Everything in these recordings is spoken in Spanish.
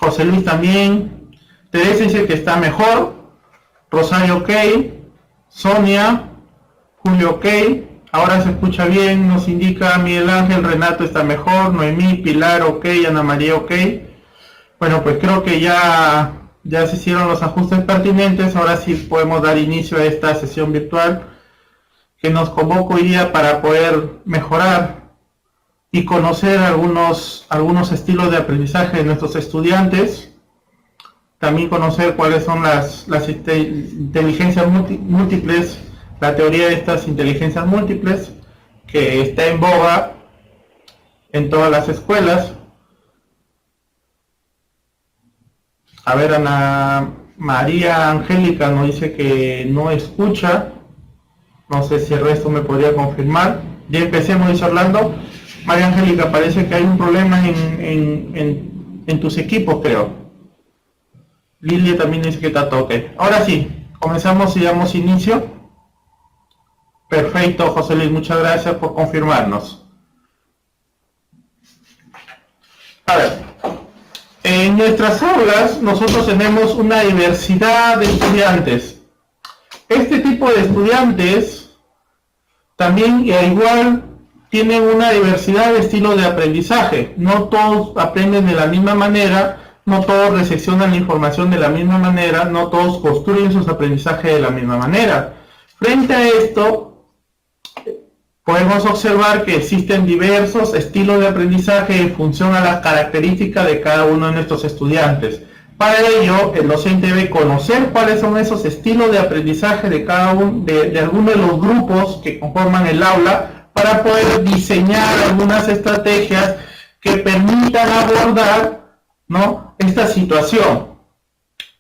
José Luis también. Teresa dice que está mejor. Rosario ok. Sonia. Julio ok. Ahora se escucha bien, nos indica Miguel Ángel, Renato está mejor, Noemí, Pilar ok, Ana María ok. Bueno, pues creo que ya se hicieron los ajustes pertinentes. Ahora sí podemos dar inicio a esta sesión virtual que nos convoca hoy día para poder mejorar y conocer algunos estilos de aprendizaje de nuestros estudiantes. También conocer cuáles son las inteligencias múltiples, la teoría de estas inteligencias múltiples que está en boga en todas las escuelas. A ver, Ana María Angélica nos dice que no escucha. No sé si el resto me podría confirmar. Ya empecemos, dice Orlando. María Angélica, parece que hay un problema en tus equipos, creo. Lilia también dice que está todo ok. Ahora sí, comenzamos y damos inicio. Perfecto, José Luis, muchas gracias por confirmarnos. A ver, en nuestras aulas nosotros tenemos una diversidad de estudiantes. Este tipo de estudiantes también igual tienen una diversidad de estilos de aprendizaje. No todos aprenden de la misma manera, no todos recepcionan la información de la misma manera, no todos construyen sus aprendizajes de la misma manera. Frente a esto, podemos observar que existen diversos estilos de aprendizaje en función a las características de cada uno de nuestros estudiantes. Para ello, el docente debe conocer cuáles son esos estilos de aprendizaje de cada uno de alguno de los grupos que conforman el aula, para poder diseñar algunas estrategias que permitan abordar, ¿no?, esta situación.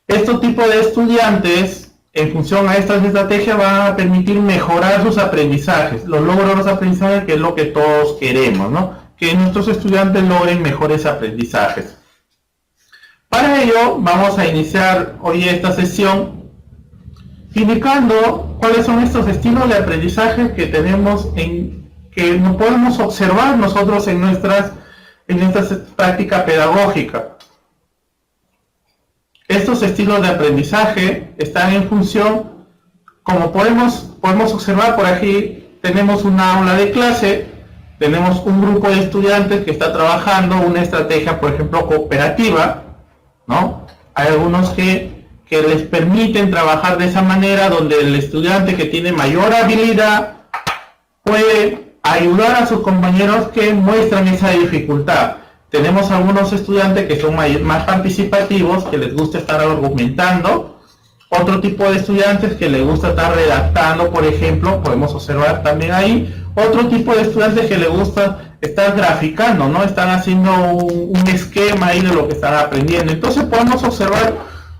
Estos tipos de estudiantes, en función a estas estrategias, van a permitir mejorar sus aprendizajes, los logros de los aprendizajes, que es lo que todos queremos, ¿no? Que nuestros estudiantes logren mejores aprendizajes. Para ello, vamos a iniciar hoy esta sesión indicando cuáles son estos estilos de aprendizaje que tenemos, que no podemos observar nosotros en esta práctica pedagógica. Estos estilos de aprendizaje están en función, como podemos observar por aquí, tenemos una aula de clase, tenemos un grupo de estudiantes que está trabajando una estrategia, por ejemplo, cooperativa, ¿no? Hay algunos que les permiten trabajar de esa manera, donde el estudiante que tiene mayor habilidad puede ayudar a sus compañeros que muestran esa dificultad. Tenemos algunos estudiantes que son más participativos, que les gusta estar argumentando. Otro tipo de estudiantes que les gusta estar redactando, por ejemplo, podemos observar también ahí. Otro tipo de estudiantes que les gusta estar graficando, ¿no? Están haciendo un esquema ahí de lo que están aprendiendo. Entonces podemos observar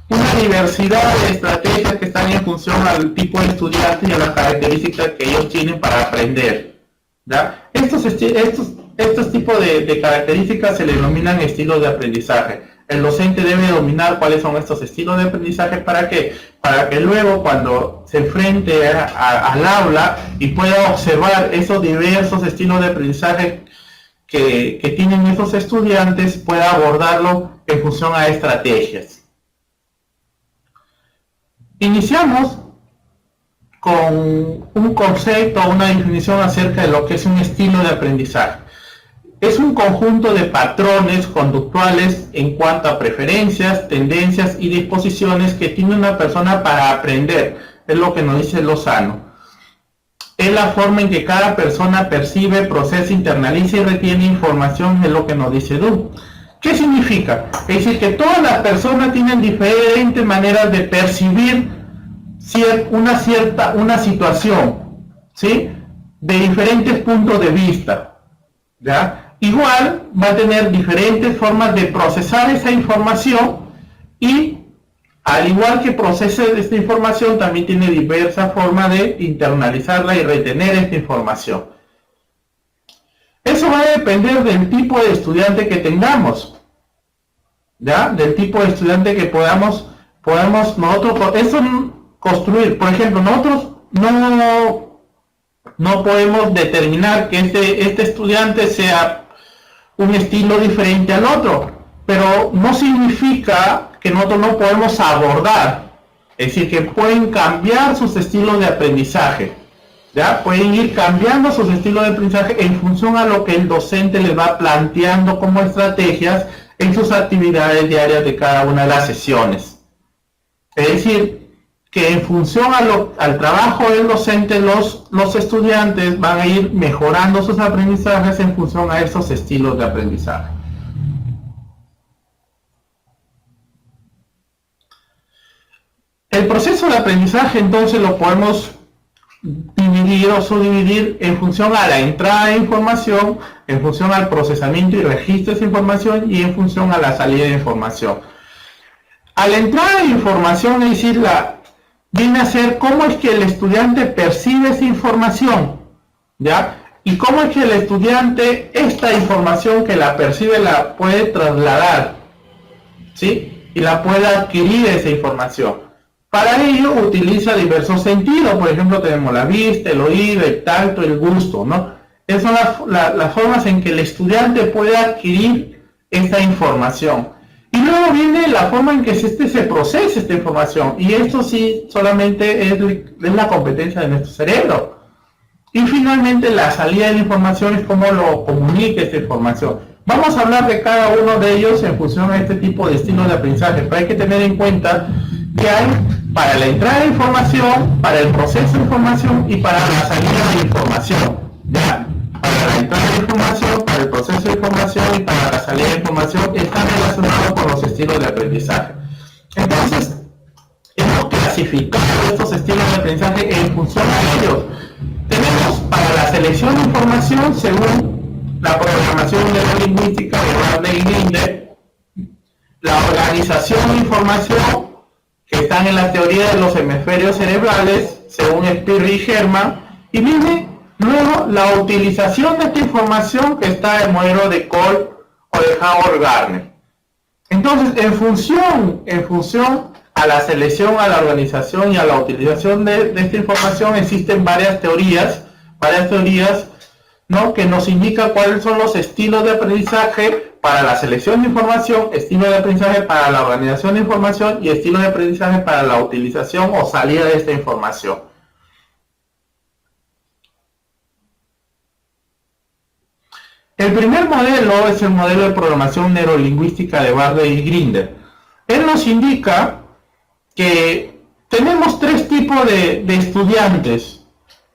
una diversidad de estrategias que están en función al tipo de estudiante y a las características que ellos tienen para aprender, ¿ya? Estos tipos de características se le denominan estilos de aprendizaje. El docente debe dominar cuáles son estos estilos de aprendizaje. ¿Para qué? Para que luego, cuando se enfrente al aula y pueda observar esos diversos estilos de aprendizaje que tienen esos estudiantes, pueda abordarlo en función a estrategias. Iniciamos con un concepto, una definición acerca de lo que es un estilo de aprendizaje. Es un conjunto de patrones conductuales en cuanto a preferencias, tendencias y disposiciones que tiene una persona para aprender. Es lo que nos dice Lozano. Es la forma en que cada persona percibe, procesa, internaliza y retiene información, es lo que nos dice Du. ¿Qué significa? Es decir, que todas las personas tienen diferentes maneras de percibir una situación, ¿sí?, de diferentes puntos de vista, ¿ya? Igual va a tener diferentes formas de procesar esa información y, al igual que procesa esta información, también tiene diversas formas de internalizarla y retener esta información. Eso va a depender del tipo de estudiante que tengamos, ¿ya? Del tipo de estudiante que podamos nosotros construir. Por ejemplo, nosotros no podemos determinar que este estudiante sea un estilo diferente al otro, pero no significa que nosotros no podemos abordar, es decir, que pueden cambiar sus estilos de aprendizaje, ¿ya? Pueden ir cambiando sus estilos de aprendizaje en función a lo que el docente les va planteando como estrategias en sus actividades diarias de cada una de las sesiones. Es decir, que en función al trabajo del docente, los estudiantes van a ir mejorando sus aprendizajes en función a esos estilos de aprendizaje. El proceso de aprendizaje entonces lo podemos dividir o subdividir en función a la entrada de información, en función al procesamiento y registro de esa información y en función a la salida de información. A la entrada de información, es decir, viene a ser cómo es que el estudiante percibe esa información, ¿ya? Y cómo es que el estudiante esta información que la percibe la puede trasladar, ¿sí? Y la puede adquirir esa información. Para ello utiliza diversos sentidos, por ejemplo tenemos la vista, el oído, el tacto, el gusto, ¿no? Esas son las formas en que el estudiante puede adquirir esta información. Y luego viene la forma en que se procesa esta información, y esto sí solamente es la competencia de nuestro cerebro. Y finalmente la salida de la información es cómo lo comunica esta información. Vamos a hablar de cada uno de ellos en función a este tipo de estilos de aprendizaje, pero hay que tener en cuenta que hay para la entrada de información, para el proceso de información y para la salida de información. ¿Ya? Para la entrada de información, para el proceso de información y para la salida de información están relacionados con los estilos de aprendizaje. Entonces, hemos clasificado estos estilos de aprendizaje en función a ellos. Tenemos para la selección de información según la programación neurolingüística de Barney y Grinder, la organización de información que están en la teoría de los hemisferios cerebrales, según Spirri y Herman, y viene luego la utilización de esta información que está en el modelo de Cole o de Howard Gardner. Entonces, en función a la selección, a la organización y a la utilización de esta información, existen varias teorías, ¿no? Que nos indican cuáles son los estilos de aprendizaje para la selección de información, estilo de aprendizaje para la organización de información y estilo de aprendizaje para la utilización o salida de esta información. El primer modelo es el modelo de programación neurolingüística de Barney y Grinder. Él nos indica que tenemos tres tipos de estudiantes: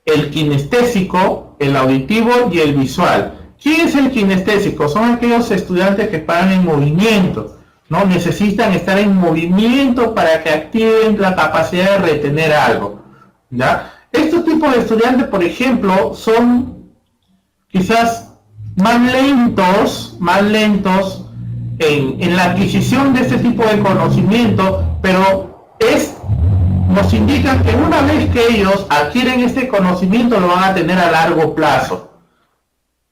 el kinestésico, el auditivo y el visual. ¿Quién es el kinestésico? Son aquellos estudiantes que están en movimiento, ¿no? Necesitan estar en movimiento para que activen la capacidad de retener algo, ¿ya? Estos tipos de estudiantes, por ejemplo, son quizás más lentos en la adquisición de este tipo de conocimiento, pero nos indican que una vez que ellos adquieren este conocimiento lo van a tener a largo plazo.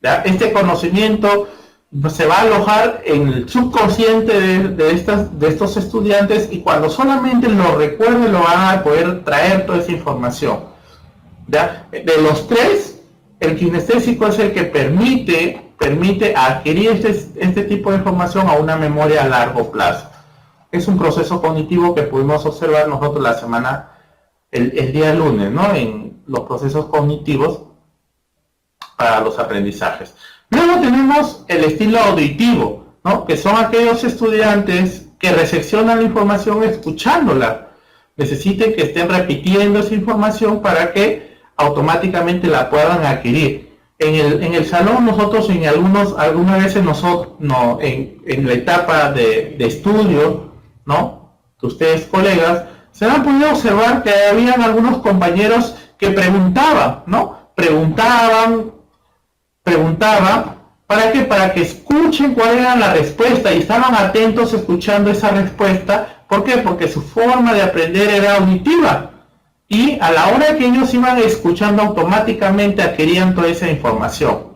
¿Ya? Este conocimiento se va a alojar en el subconsciente de estos estudiantes, y cuando solamente lo recuerden lo van a poder traer toda esa información. ¿Ya? De los tres, el kinestésico es el que permite adquirir este tipo de información a una memoria a largo plazo. Es un proceso cognitivo que pudimos observar nosotros el día lunes, ¿no? En los procesos cognitivos para los aprendizajes. Luego tenemos el estilo auditivo, ¿no? Que son aquellos estudiantes que recepcionan la información escuchándola. Necesiten que estén repitiendo esa información para que automáticamente la puedan adquirir. En el salón nosotros algunas veces en la etapa de estudio, ¿no? Que ustedes colegas se han podido observar que habían algunos compañeros que preguntaban, ¿no? Preguntaban, ¿para qué? Para que escuchen cuál era la respuesta y estaban atentos escuchando esa respuesta. ¿Por qué? Porque su forma de aprender era auditiva, y a la hora que ellos iban escuchando automáticamente adquirían toda esa información.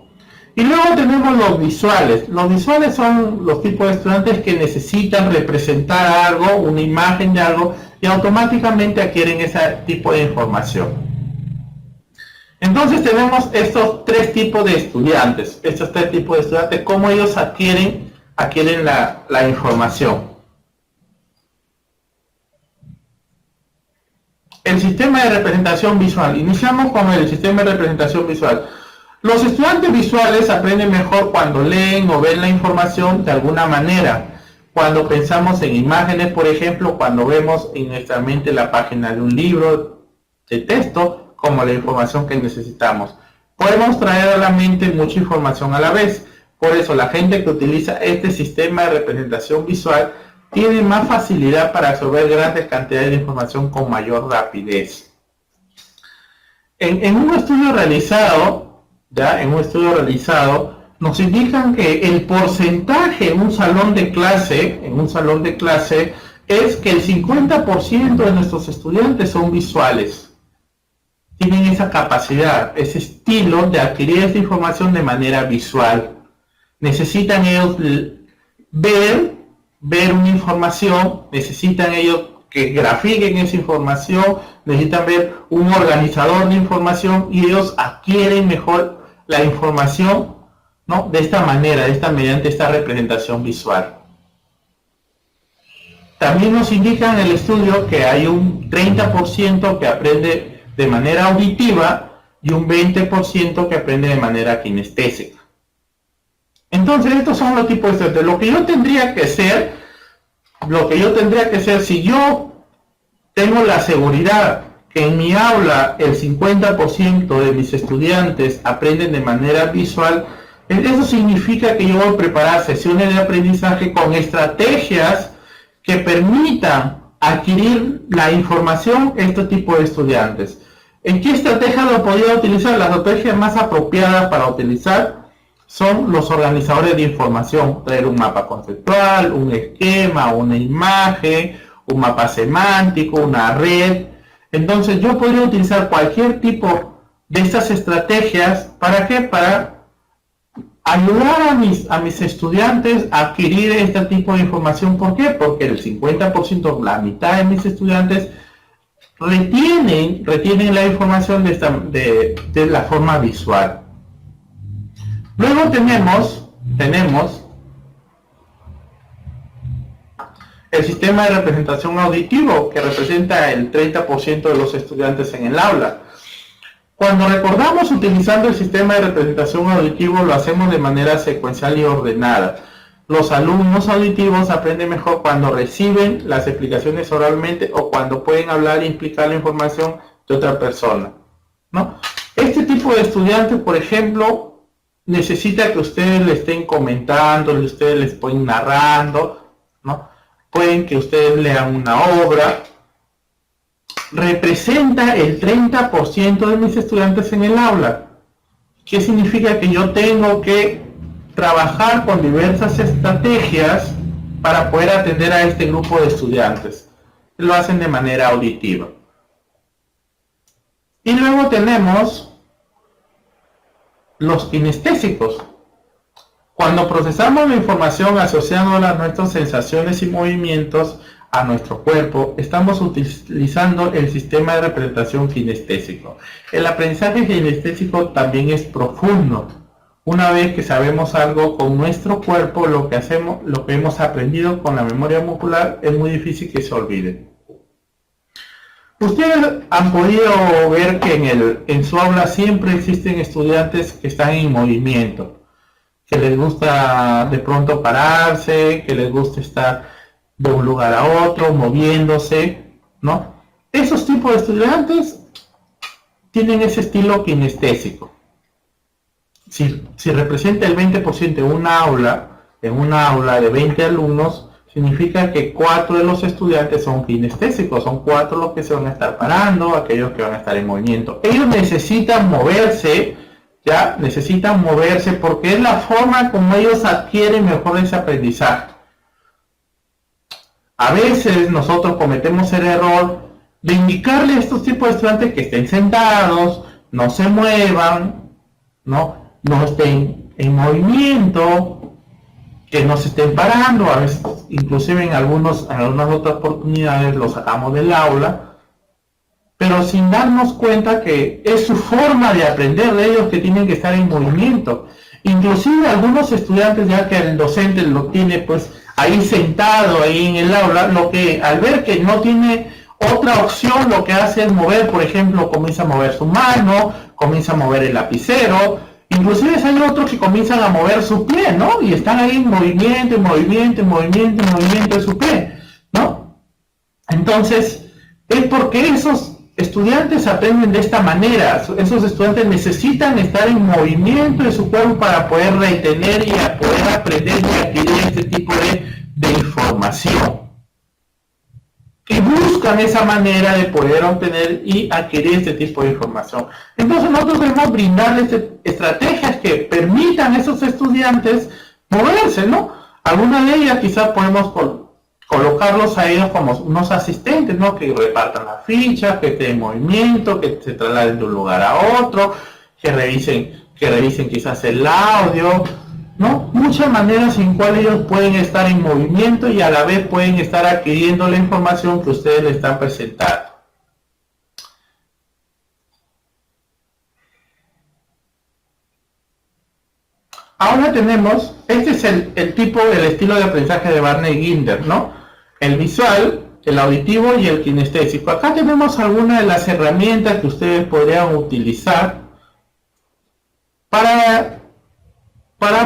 Y luego tenemos los visuales. Los visuales son los tipos de estudiantes que necesitan representar algo, una imagen de algo, y automáticamente adquieren ese tipo de información. Entonces tenemos estos tres tipos de estudiantes, cómo ellos adquieren adquieren la información. El sistema de representación visual. Iniciamos con el sistema de representación visual. Los estudiantes visuales aprenden mejor cuando leen o ven la información de alguna manera. Cuando pensamos en imágenes, por ejemplo, cuando vemos en nuestra mente la página de un libro de texto, como la información que necesitamos. Podemos traer a la mente mucha información a la vez. Por eso la gente que utiliza este sistema de representación visual tiene más facilidad para absorber grandes cantidades de información con mayor rapidez. En un estudio realizado, nos indican que el porcentaje en un salón de clase, es que el 50% de nuestros estudiantes son visuales. Tienen esa capacidad, ese estilo de adquirir esta información de manera visual. Necesitan ellos ver una información, necesitan ellos que grafiquen esa información, necesitan ver un organizador de información y ellos adquieren mejor la información, ¿no? De esta manera, mediante esta representación visual. También nos indica en el estudio que hay un 30% que aprende de manera auditiva y un 20% que aprende de manera kinestésica. Entonces, estos son los tipos de estudiantes. Lo que yo tendría que hacer, si yo tengo la seguridad que en mi aula el 50% de mis estudiantes aprenden de manera visual, eso significa que yo voy a preparar sesiones de aprendizaje con estrategias que permitan adquirir la información a este tipo de estudiantes. ¿En qué estrategia lo podría utilizar? Las estrategias más apropiadas para utilizar son los organizadores de información, traer un mapa conceptual, un esquema, una imagen, un mapa semántico, una red. Entonces yo podría utilizar cualquier tipo de estas estrategias, ¿para qué? Para ayudar a mis estudiantes a adquirir este tipo de información. ¿Por qué? Porque el 50%, la mitad de mis estudiantes retienen la información de la forma visual. Luego tenemos el sistema de representación auditivo, que representa el 30% de los estudiantes en el aula. Cuando recordamos utilizando el sistema de representación auditivo, lo hacemos de manera secuencial y ordenada. Los alumnos auditivos aprenden mejor cuando reciben las explicaciones oralmente o cuando pueden hablar y explicar la información de otra persona, ¿no? Este tipo de estudiantes, por ejemplo, necesita que ustedes le estén comentando, ustedes les pueden narrando, ¿no? Pueden que ustedes lean una obra. Representa el 30% de mis estudiantes en el aula. ¿Qué significa? Que yo tengo que trabajar con diversas estrategias para poder atender a este grupo de estudiantes. Lo hacen de manera auditiva. Y luego tenemos los kinestésicos. Cuando procesamos la información asociándola a nuestras sensaciones y movimientos a nuestro cuerpo, estamos utilizando el sistema de representación kinestésico. El aprendizaje kinestésico también es profundo. Una vez que sabemos algo con nuestro cuerpo, lo que hemos aprendido con la memoria muscular, es muy difícil que se olvide. Ustedes han podido ver que en su aula siempre existen estudiantes que están en movimiento, que les gusta de pronto pararse, que les gusta estar de un lugar a otro, moviéndose, ¿no? Esos tipos de estudiantes tienen ese estilo kinestésico. Si representa el 20% en una aula de 20 alumnos, significa que 4 de los estudiantes son kinestésicos, son 4 los que se van a estar parando, aquellos que van a estar en movimiento. Ellos necesitan moverse, porque es la forma como ellos adquieren mejor ese aprendizaje. A veces nosotros cometemos el error de indicarle a estos tipos de estudiantes que estén sentados, no se muevan, no estén en movimiento, que no se estén parando. A veces, inclusive en algunas otras oportunidades, los sacamos del aula, pero sin darnos cuenta que es su forma de aprender de ellos que tienen que estar en movimiento. Inclusive algunos estudiantes, ya que el docente lo tiene pues ahí sentado ahí en el aula, lo que al ver que no tiene otra opción, lo que hace es mover, por ejemplo, comienza a mover su mano, comienza a mover el lapicero, inclusive hay otros que comienzan a mover su pie, ¿no? Y están ahí en movimiento, movimiento de su pie, ¿no? Entonces, es porque esos estudiantes aprenden de esta manera. Esos estudiantes necesitan estar en movimiento de su cuerpo para poder retener y a poder aprender y adquirir este tipo de información. Y buscan esa manera de poder obtener y adquirir este tipo de información. Entonces nosotros debemos brindarles estrategias que permitan a esos estudiantes moverse, ¿no? Algunas de ellas quizás podemos colocarlos a ellos como unos asistentes, ¿no? Que repartan las fichas, que estén en movimiento, que se trasladen de un lugar a otro, que revisen quizás el audio, ¿no? Muchas maneras en cuales ellos pueden estar en movimiento y a la vez pueden estar adquiriendo la información que ustedes le están presentando. Ahora tenemos, este es el estilo de aprendizaje de Barney-Ginder, ¿no? El visual, el auditivo y el kinestésico. Acá tenemos algunas de las herramientas que ustedes podrían utilizar para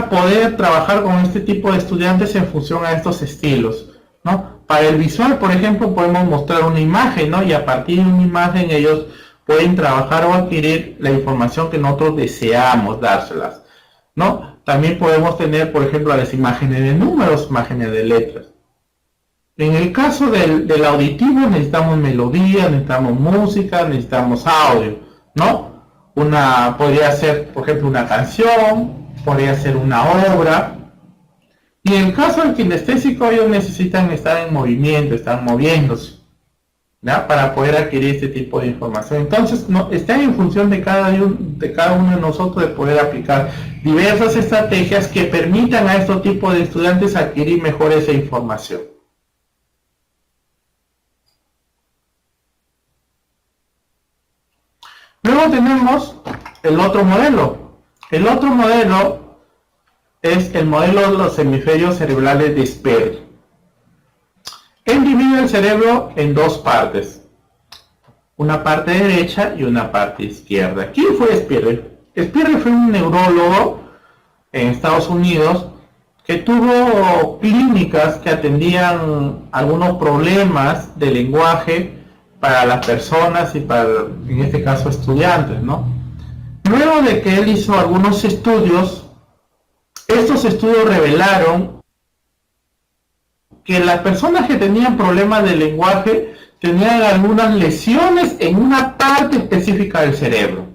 poder trabajar con este tipo de estudiantes en función a estos estilos, ¿no? Para el visual, por ejemplo, podemos mostrar una imagen, ¿no? Y a partir de una imagen ellos pueden trabajar o adquirir la información que nosotros deseamos dárselas, ¿no? También podemos tener, por ejemplo, las imágenes de números, imágenes de letras. En el caso del auditivo necesitamos melodía, necesitamos música, necesitamos audio, ¿no? Podría ser, por ejemplo, una canción, podría ser una obra. Y en el caso del kinestésico, ellos necesitan estar en movimiento, están moviéndose, ¿ya? Para poder adquirir este tipo de información. Entonces, está en función de cada uno de nosotros de poder aplicar diversas estrategias que permitan a estos tipos de estudiantes adquirir mejor esa información. Luego tenemos el otro modelo. El otro modelo es el modelo de los hemisferios cerebrales de Sperry. Él divide el cerebro en dos partes, una parte derecha y una parte izquierda. ¿Quién fue Sperry? Sperry fue un neurólogo en Estados Unidos que tuvo clínicas que atendían algunos problemas de lenguaje para las personas y para, en este caso, estudiantes, ¿no? Luego de que él hizo algunos estudios, estos estudios revelaron que las personas que tenían problemas de lenguaje tenían algunas lesiones en una parte específica del cerebro.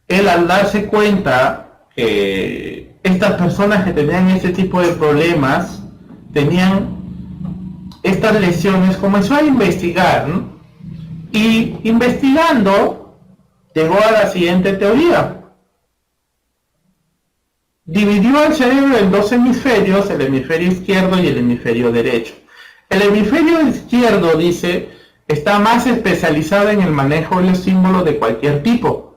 Él, al darse cuenta que estas personas que tenían este tipo de problemas tenían estas lesiones, comenzó a investigar, ¿no? Y investigando llegó a la siguiente teoría. Dividió el cerebro en dos hemisferios, el hemisferio izquierdo y el hemisferio derecho. El hemisferio izquierdo, dice, está más especializado en el manejo de los símbolos de cualquier tipo: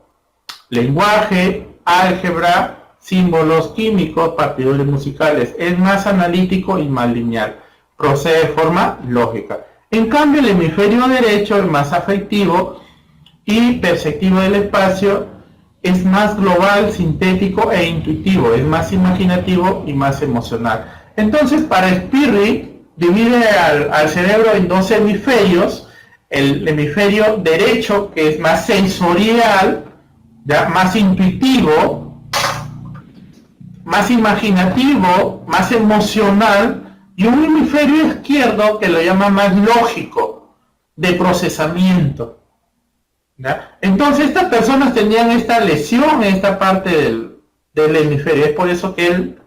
lenguaje, álgebra, símbolos químicos, partituras musicales. Es más analítico y más lineal, procede de forma lógica. En cambio, el hemisferio derecho es más afectivo y perceptivo del espacio, es más global, sintético e intuitivo, es más imaginativo y más emocional. Entonces, para Sperry, divide al cerebro en dos hemisferios: el hemisferio derecho, que es más sensorial, ¿ya? Más intuitivo, más imaginativo, más emocional, y un hemisferio izquierdo que lo llama más lógico, de procesamiento, ¿ya? Entonces estas personas tenían esta lesión en esta parte del hemisferio. Es por eso que él,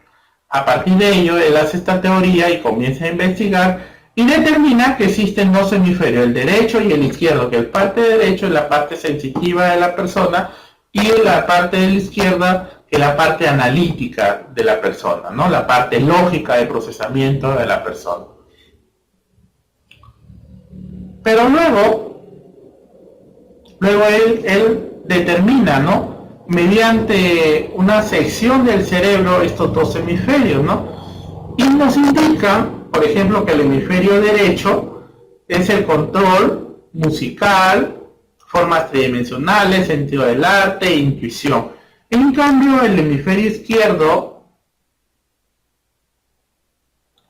a partir de ello, él hace esta teoría y comienza a investigar y determina que existen dos hemisferios, el derecho y el izquierdo, que el parte derecho es la parte sensitiva de la persona y la parte de la izquierda que es la parte analítica de la persona, ¿no? La parte lógica de procesamiento de la persona. Pero luego él determina, ¿no? mediante una sección del cerebro estos dos hemisferios, ¿no? Y nos indican, por ejemplo, que el hemisferio derecho es el control musical, formas tridimensionales, sentido del arte e intuición. En cambio, el hemisferio izquierdo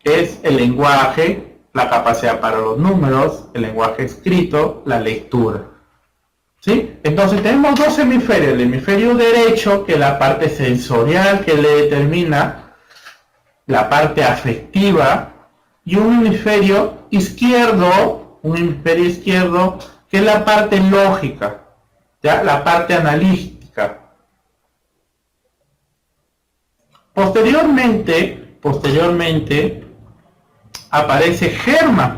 es el lenguaje, la capacidad para los números, el lenguaje escrito, la lectura. ¿Sí? Entonces tenemos dos hemisferios, el hemisferio derecho, que es la parte sensorial que le determina la parte afectiva, y un hemisferio izquierdo, que es la parte lógica, ¿ya? La parte analítica. Posteriormente aparece Hermann,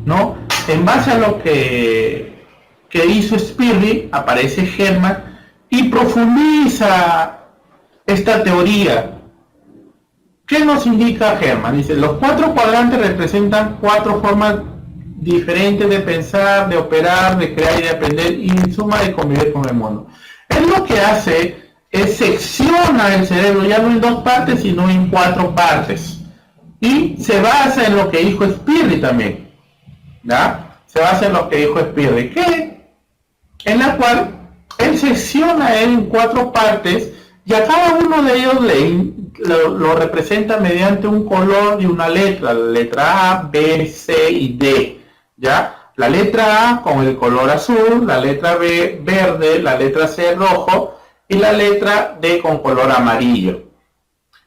¿no? En base a lo que hizo Spirri, aparece Hermann y profundiza esta teoría. ¿Qué nos indica Hermann? Dice, los cuatro cuadrantes representan cuatro formas diferentes de pensar, de operar, de crear y de aprender, y en suma de convivir con el mundo. Él lo que hace es secciona el cerebro ya no en dos partes, sino en cuatro partes. Y se basa en lo que dijo Spirri también, ¿ya? Se basa en lo que dijo Spirri, en la cual él secciona en cuatro partes, y a cada uno de ellos lo representa mediante un color y una letra, la letra A, B, C y D, ¿ya? La letra A con el color azul, la letra B verde, la letra C rojo y la letra D con color amarillo.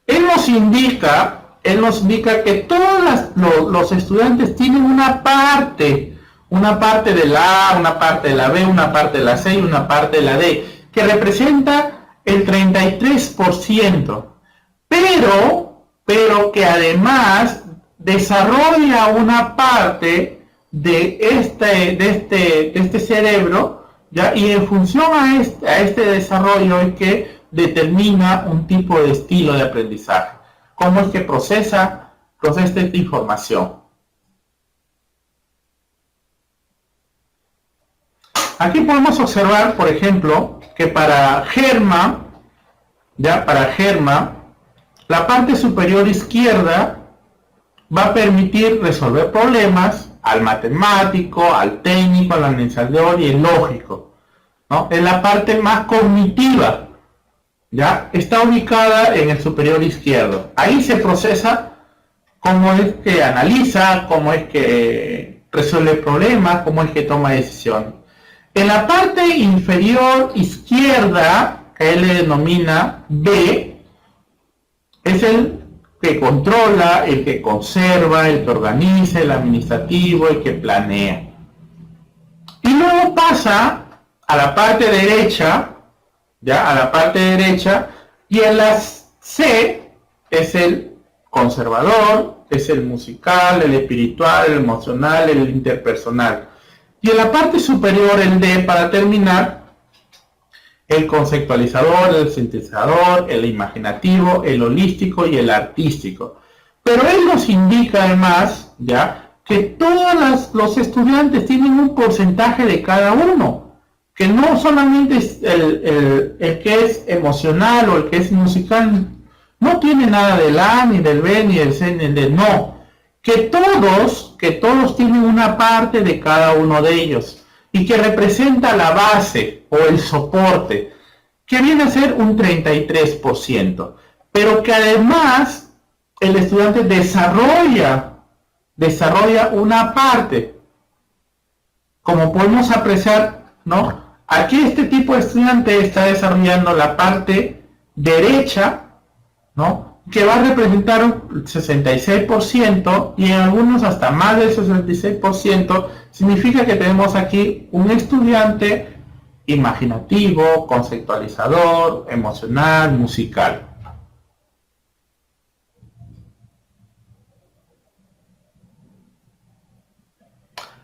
Él nos indica que todos los estudiantes tienen una parte de la A, una parte de la B, una parte de la C y una parte de la D, que representa el 33%, pero que además desarrolla una parte de este cerebro, ¿ya? Y en función a este desarrollo es que determina un tipo de estilo de aprendizaje, cómo es que procesa esta información. Aquí podemos observar, por ejemplo, que para Hermann, la parte superior izquierda va a permitir resolver problemas al matemático, al técnico, al analizador y el lógico, ¿no? Es la parte más cognitiva, ¿ya? Está ubicada en el superior izquierdo. Ahí se procesa cómo es que analiza, cómo es que resuelve problemas, cómo es que toma decisiones. En la parte inferior izquierda, que él le denomina B, es el que controla, el que conserva, el que organiza, el administrativo, el que planea. Y luego pasa a la parte derecha, ¿ya? A la parte derecha, y en la C es el conservador, es el musical, el espiritual, el emocional, el interpersonal. Y en la parte superior, el D, para terminar, el conceptualizador, el sintetizador, el imaginativo, el holístico y el artístico. Pero él nos indica además, ¿ya?, que todos los estudiantes tienen un porcentaje de cada uno, que no solamente es el que es emocional o el que es musical, no tiene nada del A, ni del B, ni del C, ni del D, no. Que todos tienen una parte de cada uno de ellos y que representa la base o el soporte, que viene a ser un 33%, pero que además el estudiante desarrolla una parte, como podemos apreciar, ¿no? Aquí este tipo de estudiante está desarrollando la parte derecha, ¿no?, que va a representar un 66%, y en algunos hasta más del 66%, significa que tenemos aquí un estudiante imaginativo, conceptualizador, emocional, musical.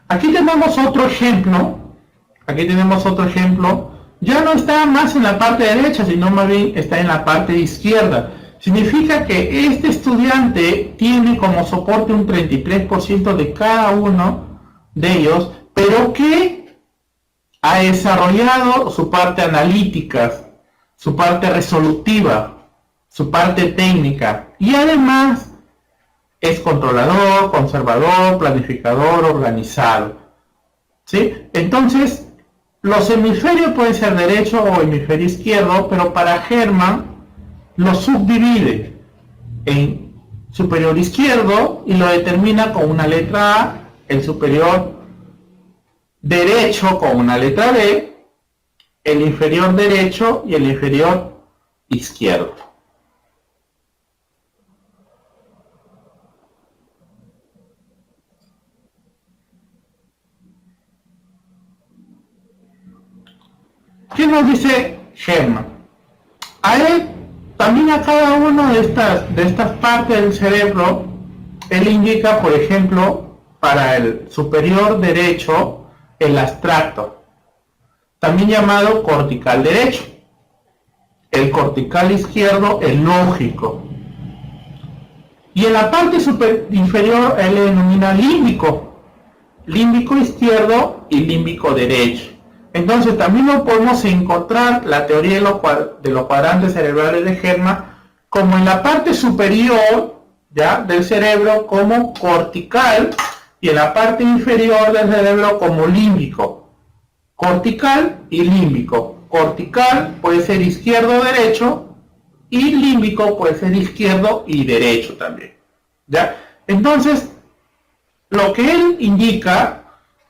Aquí tenemos otro ejemplo, ya no está más en la parte derecha, sino más bien está en la parte izquierda. Significa que este estudiante tiene como soporte un 33% de cada uno de ellos, pero que ha desarrollado su parte analítica, su parte resolutiva, su parte técnica, y además es controlador, conservador, planificador, organizado, ¿sí? Entonces, los hemisferios pueden ser derecho o hemisferio izquierdo, pero para Hermann lo subdivide en superior izquierdo y lo determina con una letra A, el superior derecho con una letra B, el inferior derecho y el inferior izquierdo. ¿Qué nos dice Hermann? A él, también a cada una de estas partes del cerebro, él indica, por ejemplo, para el superior derecho, el abstracto, también llamado cortical derecho. El cortical izquierdo, el lógico. Y en la parte inferior, él le denomina límbico. Límbico izquierdo y límbico derecho. Entonces también lo podemos encontrar la teoría de los cuadrantes cerebrales de Hermann como en la parte superior, ¿ya?, del cerebro como cortical y en la parte inferior del cerebro como límbico. Cortical y límbico. Cortical puede ser izquierdo o derecho y límbico puede ser izquierdo y derecho también, ¿ya? Entonces, lo que él indica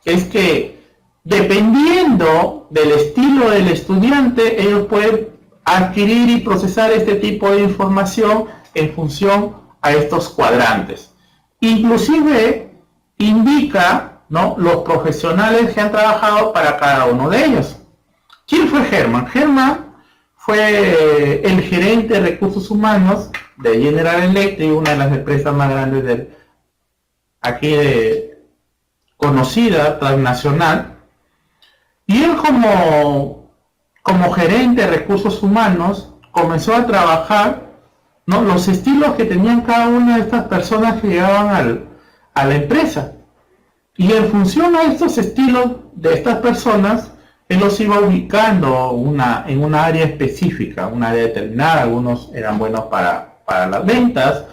es que dependiendo del estilo del estudiante, ellos pueden adquirir y procesar este tipo de información en función a estos cuadrantes. Inclusive indica, ¿no?, los profesionales que han trabajado para cada uno de ellos. ¿Quién fue Hermann? Hermann fue el gerente de recursos humanos de General Electric, una de las empresas más grandes conocida, transnacional. Y él como gerente de recursos humanos comenzó a trabajar, ¿no?, los estilos que tenían cada una de estas personas que llegaban a la empresa. Y en función a estos estilos de estas personas, él los iba ubicando en una área específica, una área determinada. Algunos eran buenos para las ventas,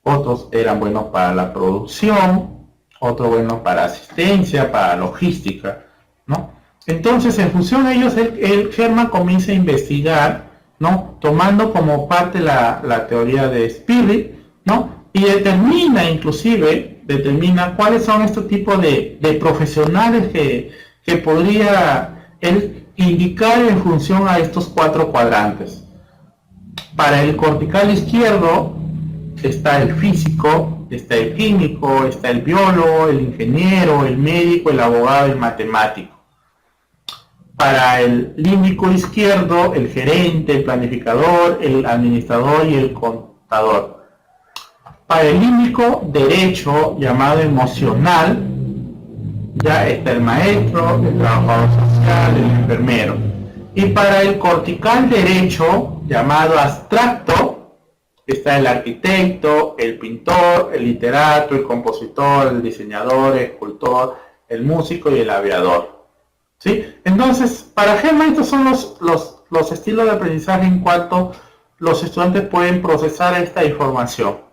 otros eran buenos para la producción, otros buenos para asistencia, para logística, ¿no? Entonces, en función de ellos, Hermann comienza a investigar, ¿no?, tomando como parte la teoría de Spirit, ¿no?, y determina cuáles son estos tipos de profesionales que podría él indicar en función a estos 4 cuadrantes. Para el cortical izquierdo está el físico, está el químico, está el biólogo, el ingeniero, el médico, el abogado, el matemático. Para el límbico izquierdo, el gerente, el planificador, el administrador y el contador. Para el límbico derecho, llamado emocional, ya está el maestro, el trabajador social, el enfermero. Y para el cortical derecho, llamado abstracto, está el arquitecto, el pintor, el literato, el compositor, el diseñador, el escultor, el músico y el aviador, ¿sí? Entonces, para Hermann estos son los estilos de aprendizaje en cuanto los estudiantes pueden procesar esta información.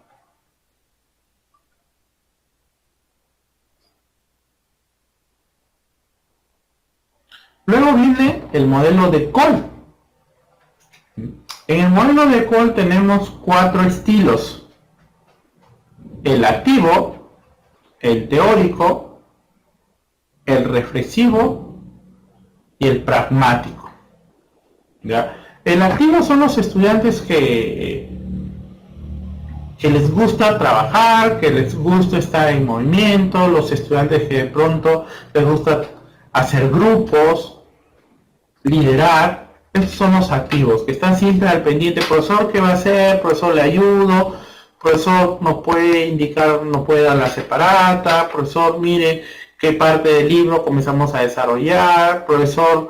Luego viene el modelo de Cole. En el modelo de Cole tenemos 4 estilos: el activo, el teórico, el reflexivo y el pragmático, ¿ya? El activo son los estudiantes que les gusta trabajar, que les gusta estar en movimiento, los estudiantes que de pronto les gusta hacer grupos, liderar. Estos son los activos, que están siempre al pendiente. Profesor, ¿qué va a hacer? Profesor, le ayudo. Profesor, nos puede indicar, nos puede dar la separata. Profesor, mire qué parte del libro comenzamos a desarrollar. Profesor,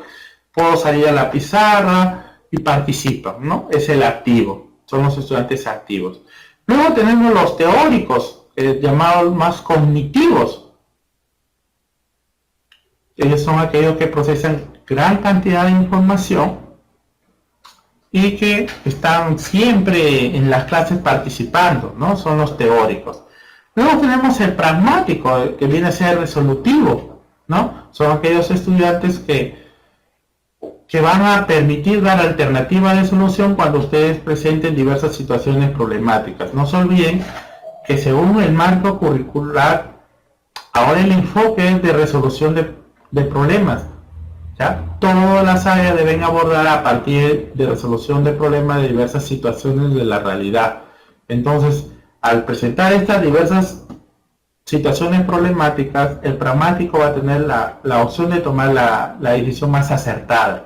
puedo salir a la pizarra, y participan, ¿no? Es el activo, son los estudiantes activos. Luego tenemos los teóricos, llamados más cognitivos. Ellos son aquellos que procesan gran cantidad de información y que están siempre en las clases participando, ¿no? Son los teóricos. Luego tenemos el pragmático, que viene a ser resolutivo, ¿no? Son aquellos estudiantes que van a permitir dar alternativas de solución cuando ustedes presenten diversas situaciones problemáticas. No se olviden que según el marco curricular, ahora el enfoque es de resolución de problemas. ¿Ya? Todas las áreas deben abordar a partir de resolución de problemas de diversas situaciones de la realidad. Entonces, al presentar estas diversas situaciones problemáticas, el pragmático va a tener la opción de tomar la decisión más acertada,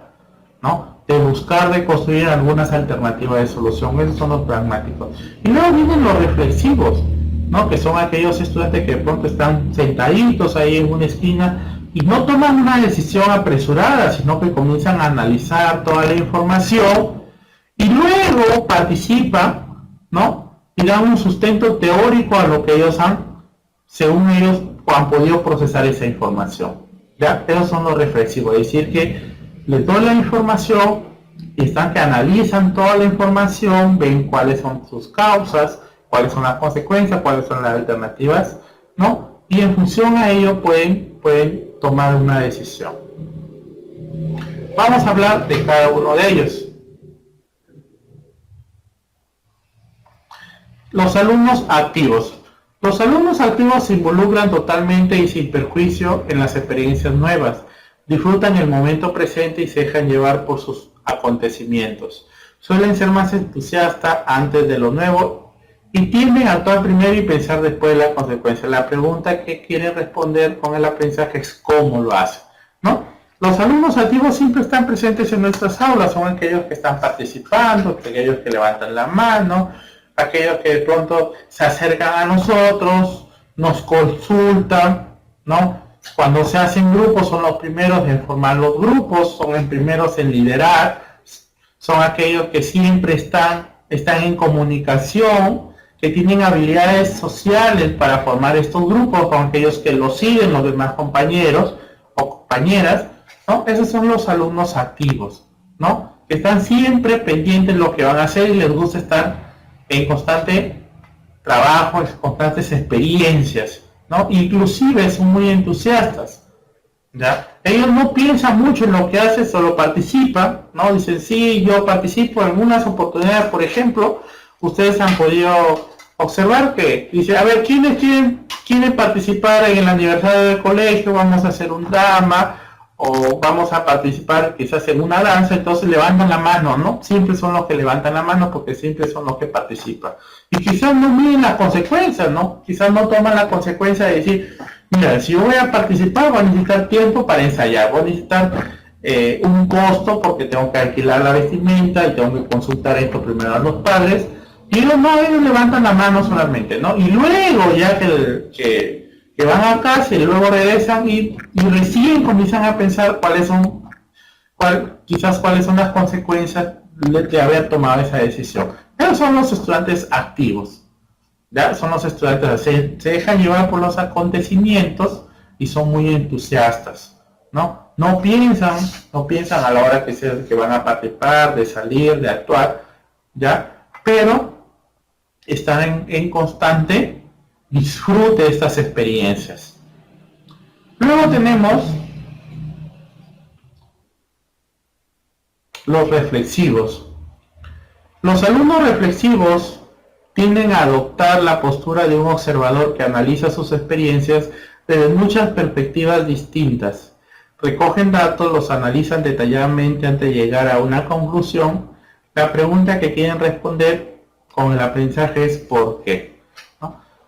¿no? De buscar, de construir algunas alternativas de solución. Esos son los pragmáticos. Y luego vienen los reflexivos, ¿no? Que son aquellos estudiantes que de pronto están sentaditos ahí en una esquina y no toman una decisión apresurada, sino que comienzan a analizar toda la información y luego participan, ¿no? Y dan un sustento teórico a lo que ellos según ellos, han podido procesar esa información. ¿Ya? Esos son los reflexivos, es decir, que les doy la información y están que analizan toda la información, ven cuáles son sus causas, cuáles son las consecuencias, cuáles son las alternativas, ¿no? Y en función a ello pueden tomar una decisión. Vamos a hablar de cada uno de ellos. Los alumnos activos. Los alumnos activos se involucran totalmente y sin perjuicio en las experiencias nuevas, disfrutan el momento presente y se dejan llevar por sus acontecimientos. Suelen ser más entusiastas antes de lo nuevo y tienden a actuar primero y pensar después de la consecuencia. La pregunta que quieren responder con el aprendizaje es cómo lo hacen, ¿no? Los alumnos activos siempre están presentes en nuestras aulas, son aquellos que están participando, aquellos que levantan la mano, aquellos que de pronto se acercan a nosotros, nos consultan, ¿no? Cuando se hacen grupos son los primeros en formar los grupos, son los primeros en liderar, son aquellos que siempre están en comunicación, que tienen habilidades sociales para formar estos grupos, con aquellos que los siguen los demás compañeros o compañeras, ¿no? Esos son los alumnos activos, ¿no? Que están siempre pendientes de lo que van a hacer y les gusta estar en constante trabajo, en constantes experiencias, ¿no? Inclusive son muy entusiastas, ¿ya? Ellos no piensan mucho en lo que hacen, solo participan, ¿no? Dicen, sí, yo participo en algunas oportunidades, por ejemplo, ustedes han podido observar que dice, a ver, ¿quiénes quieren participar en el aniversario del colegio? Vamos a hacer un drama, o vamos a participar quizás en una danza, entonces levantan la mano, ¿no? Siempre son los que levantan la mano porque siempre son los que participan. Y quizás no miden las consecuencias, ¿no? Quizás no toman la consecuencia de decir, mira, si yo voy a participar, voy a necesitar tiempo para ensayar, voy a necesitar un costo porque tengo que alquilar la vestimenta y tengo que consultar esto primero a los padres. Y ellos levantan la mano solamente, ¿no? Y luego ya que van a casa y luego regresan y recién comienzan a pensar cuáles son las consecuencias de haber tomado esa decisión. Esos son los estudiantes activos, ¿ya? Son los estudiantes que se dejan llevar por los acontecimientos y son muy entusiastas, ¿no? No piensan a la hora que van a participar, de salir, de actuar, ¿ya? Pero están en constante disfrute de estas experiencias. Luego tenemos los reflexivos. Los alumnos reflexivos tienden a adoptar la postura de un observador que analiza sus experiencias desde muchas perspectivas distintas. Recogen datos, los analizan detalladamente antes de llegar a una conclusión. La pregunta que quieren responder con el aprendizaje es ¿por qué?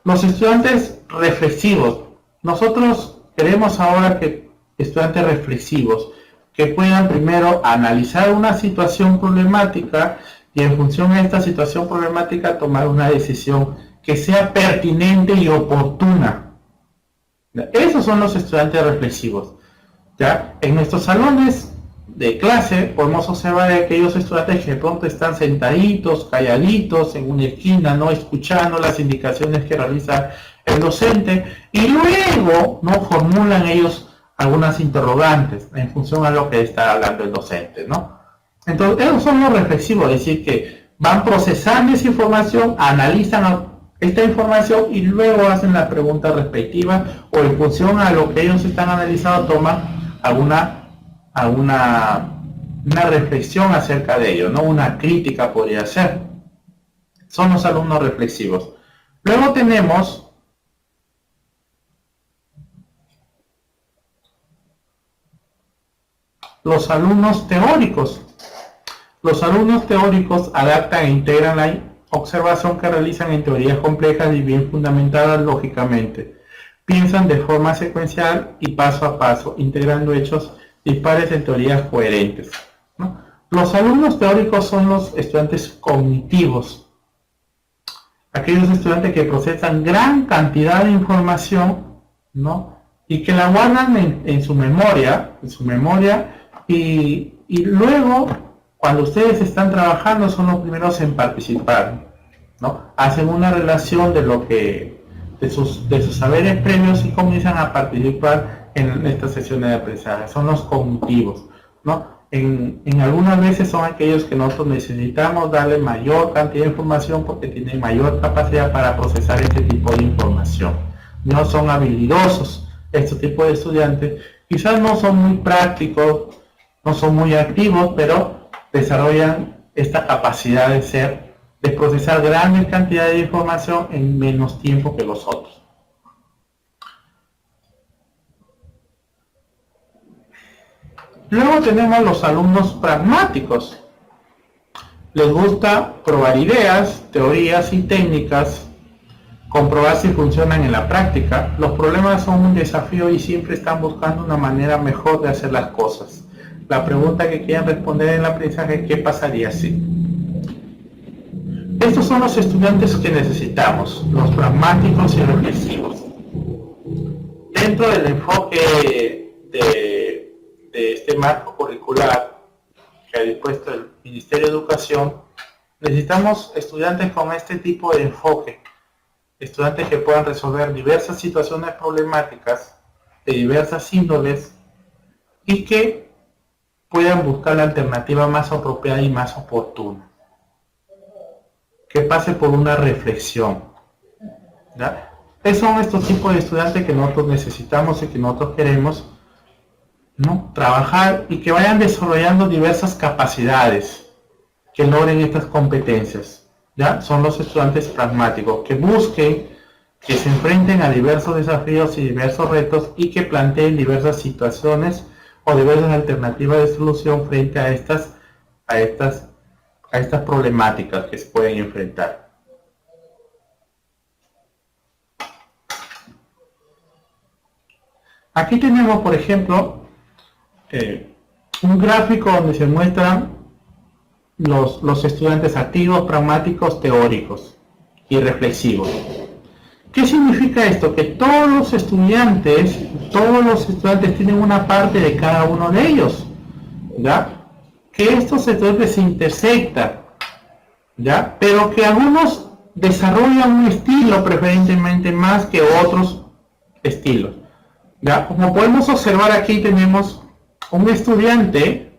Los estudiantes reflexivos. Nosotros queremos ahora que estudiantes reflexivos que puedan primero analizar una situación problemática y en función de esta situación problemática tomar una decisión que sea pertinente y oportuna. Esos son los estudiantes reflexivos. ¿Ya? En nuestros salones de clase podemos observar a aquellos estudiantes que de pronto están sentaditos, calladitos en una esquina, no escuchando las indicaciones que realiza el docente y luego no formulan ellos algunas interrogantes en función a lo que está hablando el docente, ¿no? Entonces, esos son los reflexivos, es decir, que van procesando esa información, analizan esta información y luego hacen la pregunta respectiva o en función a lo que ellos están analizando toman una reflexión acerca de ello, no una crítica podría ser. Son los alumnos reflexivos. Luego tenemos los alumnos teóricos. Los alumnos teóricos adaptan e integran la observación que realizan en teorías complejas y bien fundamentadas lógicamente. Piensan de forma secuencial y paso a paso, integrando hechos dispares en teorías coherentes, ¿no? Los alumnos teóricos son los estudiantes cognitivos, aquellos estudiantes que procesan gran cantidad de información, ¿no? Y que la guardan en su memoria, y luego, cuando ustedes están trabajando, son los primeros en participar, ¿no? Hacen una relación de sus saberes previos y comienzan a participar en estas sesiones de aprendizaje. Son los cognitivos, ¿no? En algunas veces son aquellos que nosotros necesitamos darle mayor cantidad de información porque tienen mayor capacidad para procesar este tipo de información. No son habilidosos estos tipos de estudiantes, quizás no son muy prácticos, no son muy activos, pero desarrollan esta capacidad de procesar grandes cantidades de información en menos tiempo que los otros. Luego tenemos los alumnos pragmáticos. Les gusta probar ideas, teorías y técnicas, comprobar si funcionan en la práctica. Los problemas son un desafío y siempre están buscando una manera mejor de hacer las cosas. La pregunta que quieren responder en el aprendizaje es: ¿qué pasaría si? Estos son los estudiantes que necesitamos, los pragmáticos y reflexivos. Dentro del enfoque de este marco curricular que ha dispuesto el Ministerio de Educación, necesitamos estudiantes con este tipo de enfoque, estudiantes que puedan resolver diversas situaciones problemáticas de diversas índoles y que puedan buscar la alternativa más apropiada y más oportuna, que pase por una reflexión, ¿ya? Esos son estos tipos de estudiantes que nosotros necesitamos y que nosotros queremos, ¿no?, trabajar y que vayan desarrollando diversas capacidades, que logren estas competencias, ¿ya? Son los estudiantes pragmáticos, que busquen, que se enfrenten a diversos desafíos y diversos retos y que planteen diversas situaciones o diversas alternativas de solución frente a estas problemáticas que se pueden enfrentar. Aquí tenemos, por ejemplo, un gráfico donde se muestran los estudiantes activos, pragmáticos, teóricos y reflexivos. ¿Qué significa esto? Que todos los estudiantes tienen una parte de cada uno de ellos, ¿ya? Que estos estudiantes se intersectan, ¿ya? Pero que algunos desarrollan un estilo preferentemente más que otros estilos, ¿ya? Como podemos observar, aquí tenemos un estudiante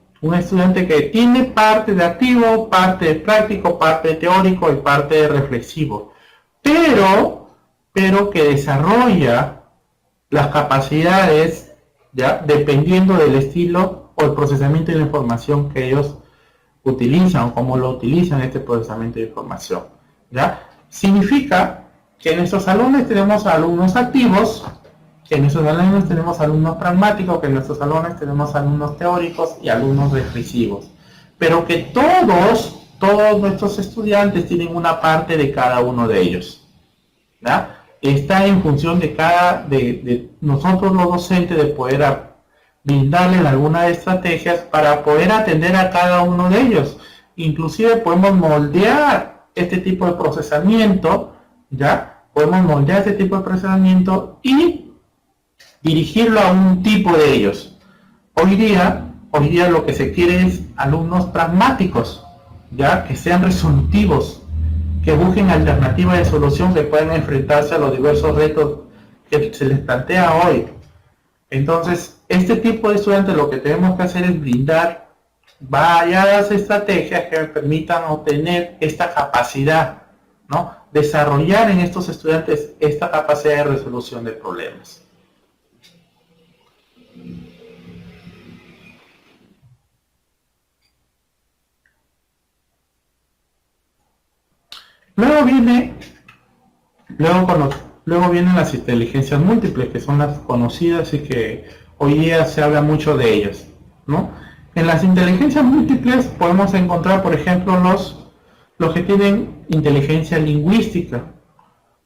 que tiene parte de activo, parte de práctico, parte de teórico y parte de reflexivo, pero que desarrolla las capacidades, ¿ya?, dependiendo del estilo o el procesamiento de la información que ellos utilizan o cómo lo utilizan este procesamiento de información, ¿ya? Significa que en nuestros salones tenemos alumnos activos, que en nuestros salones tenemos alumnos pragmáticos, que en nuestros salones tenemos alumnos teóricos y alumnos reflexivos, pero que todos nuestros estudiantes tienen una parte de cada uno de ellos, ¿ya? Está en función de nosotros los docentes de poder brindarles algunas estrategias para poder atender a cada uno de ellos. Inclusive podemos moldear este tipo de procesamiento, ¿ya? Podemos moldear este tipo de procesamiento y dirigirlo a un tipo de ellos. Hoy día lo que se quiere es alumnos pragmáticos, ¿ya?, que sean resolutivos, que busquen alternativas de solución, que puedan enfrentarse a los diversos retos que se les plantea hoy. Entonces, este tipo de estudiantes lo que tenemos que hacer es brindar variadas estrategias que me permitan obtener esta capacidad, ¿no? Desarrollar en estos estudiantes esta capacidad de resolución de problemas. Luego vienen las inteligencias múltiples, que son las conocidas y que hoy día se habla mucho de ellas, ¿no? En las inteligencias múltiples podemos encontrar, por ejemplo, los que tienen inteligencia lingüística.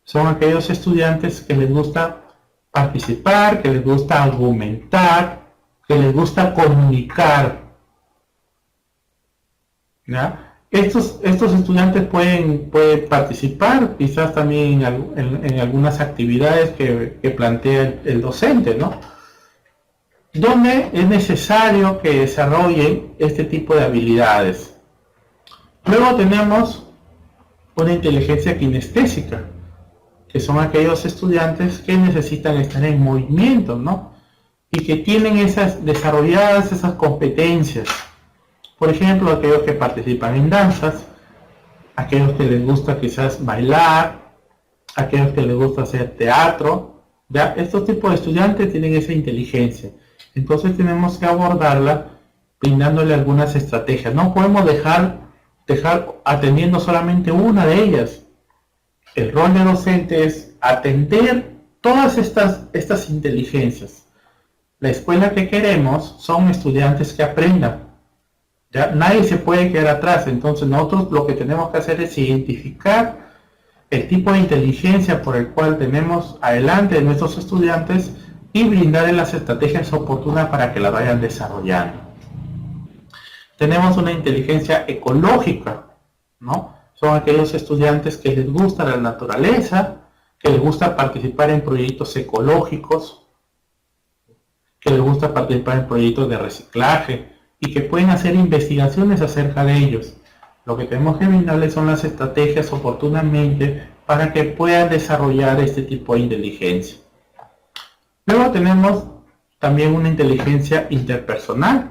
Son aquellos estudiantes que les gusta participar, que les gusta argumentar, que les gusta comunicar, ¿ya? Estos estudiantes pueden participar quizás también en algunas actividades que plantea el docente, ¿no? Donde es necesario que desarrollen este tipo de habilidades. Luego tenemos una inteligencia kinestésica, que son aquellos estudiantes que necesitan estar en movimiento, ¿no? Y que tienen desarrolladas esas competencias. Por ejemplo, aquellos que participan en danzas, aquellos que les gusta quizás bailar, aquellos que les gusta hacer teatro, ¿ya? Estos tipos de estudiantes tienen esa inteligencia. Entonces tenemos que abordarla brindándole algunas estrategias. No podemos dejar atendiendo solamente una de ellas. El rol de docente es atender todas estas inteligencias. La escuela que queremos son estudiantes que aprendan. ¿Ya? Nadie se puede quedar atrás. Entonces nosotros lo que tenemos que hacer es identificar el tipo de inteligencia por el cual tenemos adelante de nuestros estudiantes y brindarles las estrategias oportunas para que la vayan desarrollando. Tenemos una inteligencia ecológica, ¿no? Son aquellos estudiantes que les gusta la naturaleza, que les gusta participar en proyectos ecológicos, que les gusta participar en proyectos de reciclaje y que pueden hacer investigaciones acerca de ellos. Lo que tenemos que brindarles son las estrategias oportunamente para que puedan desarrollar este tipo de inteligencia. Luego tenemos también una inteligencia interpersonal.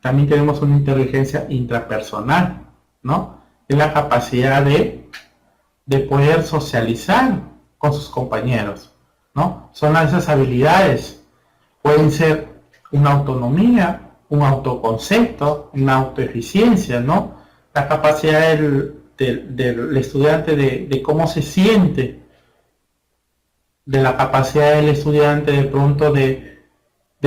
También tenemos una inteligencia intrapersonal, ¿no? Es la capacidad de poder socializar con sus compañeros, ¿no? Son esas habilidades. Pueden ser una autonomía, un autoconcepto, una autoeficiencia, ¿no? La capacidad del estudiante de cómo se siente, de la capacidad del estudiante de pronto de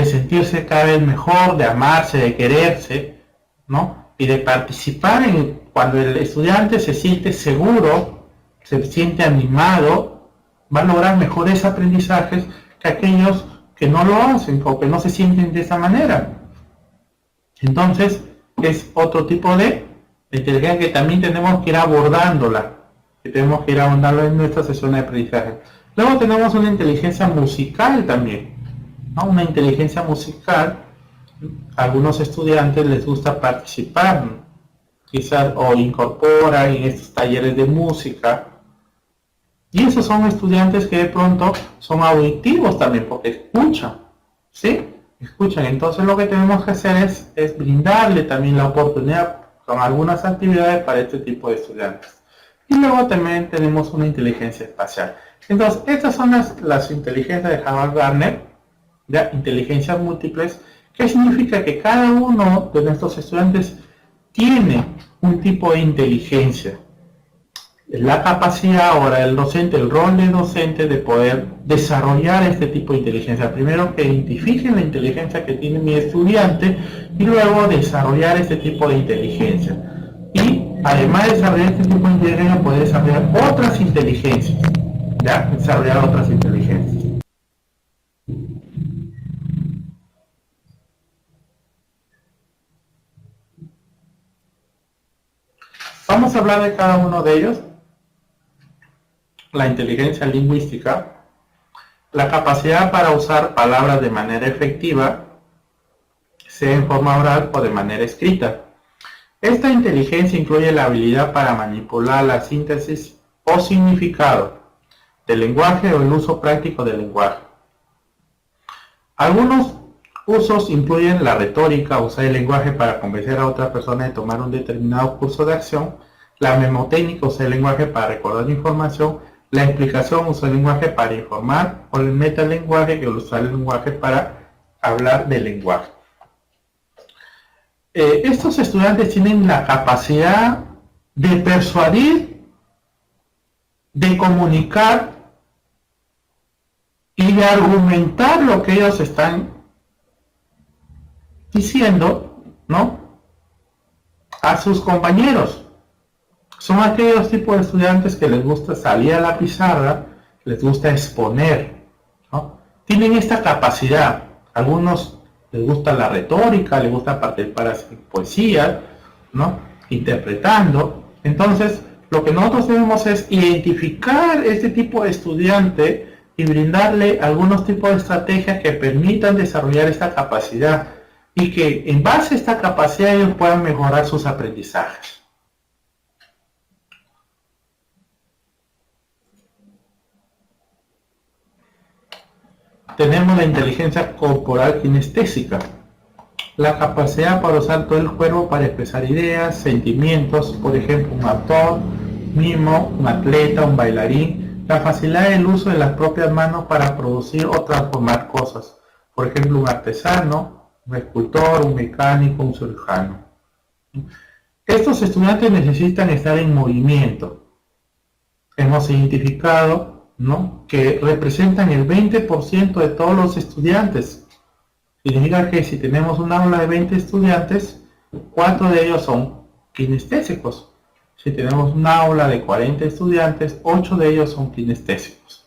sentirse cada vez mejor, de amarse, de quererse, ¿no? Y de participar cuando el estudiante se siente seguro, se siente animado, va a lograr mejores aprendizajes que aquellos que no lo hacen o que no se sienten de esa manera. Entonces, es otro tipo de inteligencia que también tenemos que ir abordándola, en nuestra sesión de aprendizaje. Luego tenemos una inteligencia musical también, ¿no? Una inteligencia musical, a algunos estudiantes les gusta participar, quizás, o incorporan en estos talleres de música, y esos son estudiantes que de pronto son auditivos también, porque escuchan, ¿sí? Escuchan. Entonces lo que tenemos que hacer es brindarle también la oportunidad con algunas actividades para este tipo de estudiantes. Y luego también tenemos una inteligencia espacial. Entonces, estas son las inteligencias de Howard Gardner, ¿ya? Inteligencias múltiples, que significa que cada uno de nuestros estudiantes tiene un tipo de inteligencia. La capacidad ahora del docente, el rol del docente de poder desarrollar este tipo de inteligencia. Primero que identifiquen la inteligencia que tiene mi estudiante y luego desarrollar este tipo de inteligencia. Y además de desarrollar este tipo de inteligencia, poder desarrollar otras inteligencias. ¿Ya? Desarrollar otras inteligencias. Vamos a hablar de cada uno de ellos. La inteligencia lingüística, la capacidad para usar palabras de manera efectiva, sea en forma oral o de manera escrita. Esta inteligencia incluye la habilidad para manipular la síntesis o significado del lenguaje o el uso práctico del lenguaje. Algunos usos incluyen la retórica, usar el lenguaje para convencer a otra persona de tomar un determinado curso de acción, la memotécnica, usar el lenguaje para recordar información, la explicación, usar el lenguaje para informar, o el metalenguaje, que usar el lenguaje para hablar del lenguaje. Estos estudiantes tienen la capacidad de persuadir, de comunicar y de argumentar lo que ellos están diciendo, ¿no?, a sus compañeros. Son aquellos tipos de estudiantes que les gusta salir a la pizarra, les gusta exponer, ¿no? Tienen esta capacidad. Algunos les gusta la retórica, les gusta participar en poesía, ¿no?, interpretando. Entonces, lo que nosotros debemos es identificar este tipo de estudiante y brindarle algunos tipos de estrategias que permitan desarrollar esta capacidad y que en base a esta capacidad ellos puedan mejorar sus aprendizajes. Tenemos la inteligencia corporal kinestésica, la capacidad para usar todo el cuerpo para expresar ideas, sentimientos, por ejemplo, un actor, mimo, un atleta, un bailarín, la facilidad del uso de las propias manos para producir o transformar cosas, por ejemplo, un artesano, un escultor, un mecánico, un cirujano. Estos estudiantes necesitan estar en movimiento. Hemos identificado, ¿no?, que representan el 20% de todos los estudiantes. Significa que si tenemos un aula de 20 estudiantes, 4 de ellos son kinestésicos. Si tenemos un aula de 40 estudiantes, 8 de ellos son kinestésicos.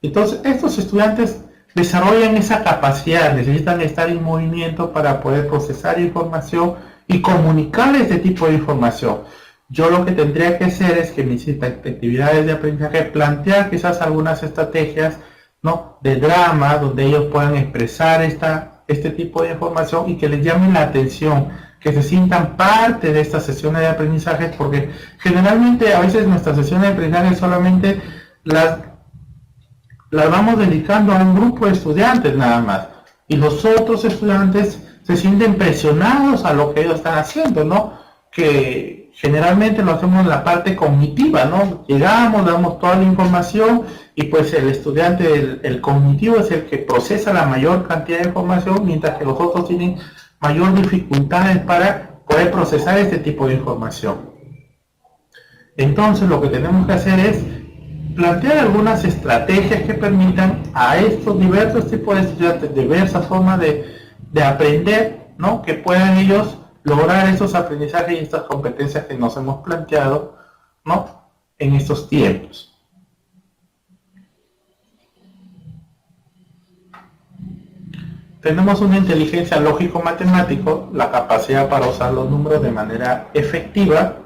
Entonces, estos estudiantes desarrollan esa capacidad, necesitan estar en movimiento para poder procesar información y comunicar este tipo de información. Yo lo que tendría que hacer es que mis actividades de aprendizaje plantear quizás algunas estrategias, ¿no?, de drama, donde ellos puedan expresar este tipo de información y que les llamen la atención, que se sientan parte de estas sesiones de aprendizaje, porque generalmente a veces nuestras sesiones de aprendizaje solamente las vamos dedicando a un grupo de estudiantes nada más, y los otros estudiantes se sienten presionados a lo que ellos están haciendo, ¿no?, que generalmente lo hacemos en la parte cognitiva, ¿no? Llegamos, damos toda la información y pues el estudiante, el cognitivo es el que procesa la mayor cantidad de información, mientras que los otros tienen mayor dificultades para poder procesar este tipo de información. Entonces lo que tenemos que hacer es plantear algunas estrategias que permitan a estos diversos tipos de estudiantes, diversas formas de aprender, ¿no?, que puedan ellos lograr estos aprendizajes y estas competencias que nos hemos planteado, ¿no?, en estos tiempos. Tenemos una inteligencia lógico-matemático, la capacidad para usar los números de manera efectiva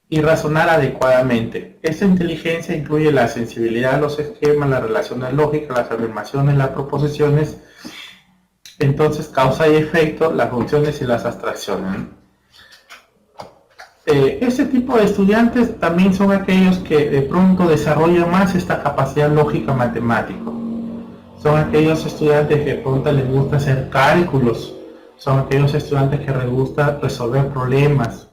y razonar adecuadamente. Esta inteligencia incluye la sensibilidad a los esquemas, las relaciones lógicas, las afirmaciones, las proposiciones, entonces causa y efecto, las funciones y las abstracciones. Este tipo de estudiantes también son aquellos que de pronto desarrollan más esta capacidad lógica matemática. Son aquellos estudiantes que de pronto les gusta hacer cálculos, son aquellos estudiantes que les gusta resolver problemas,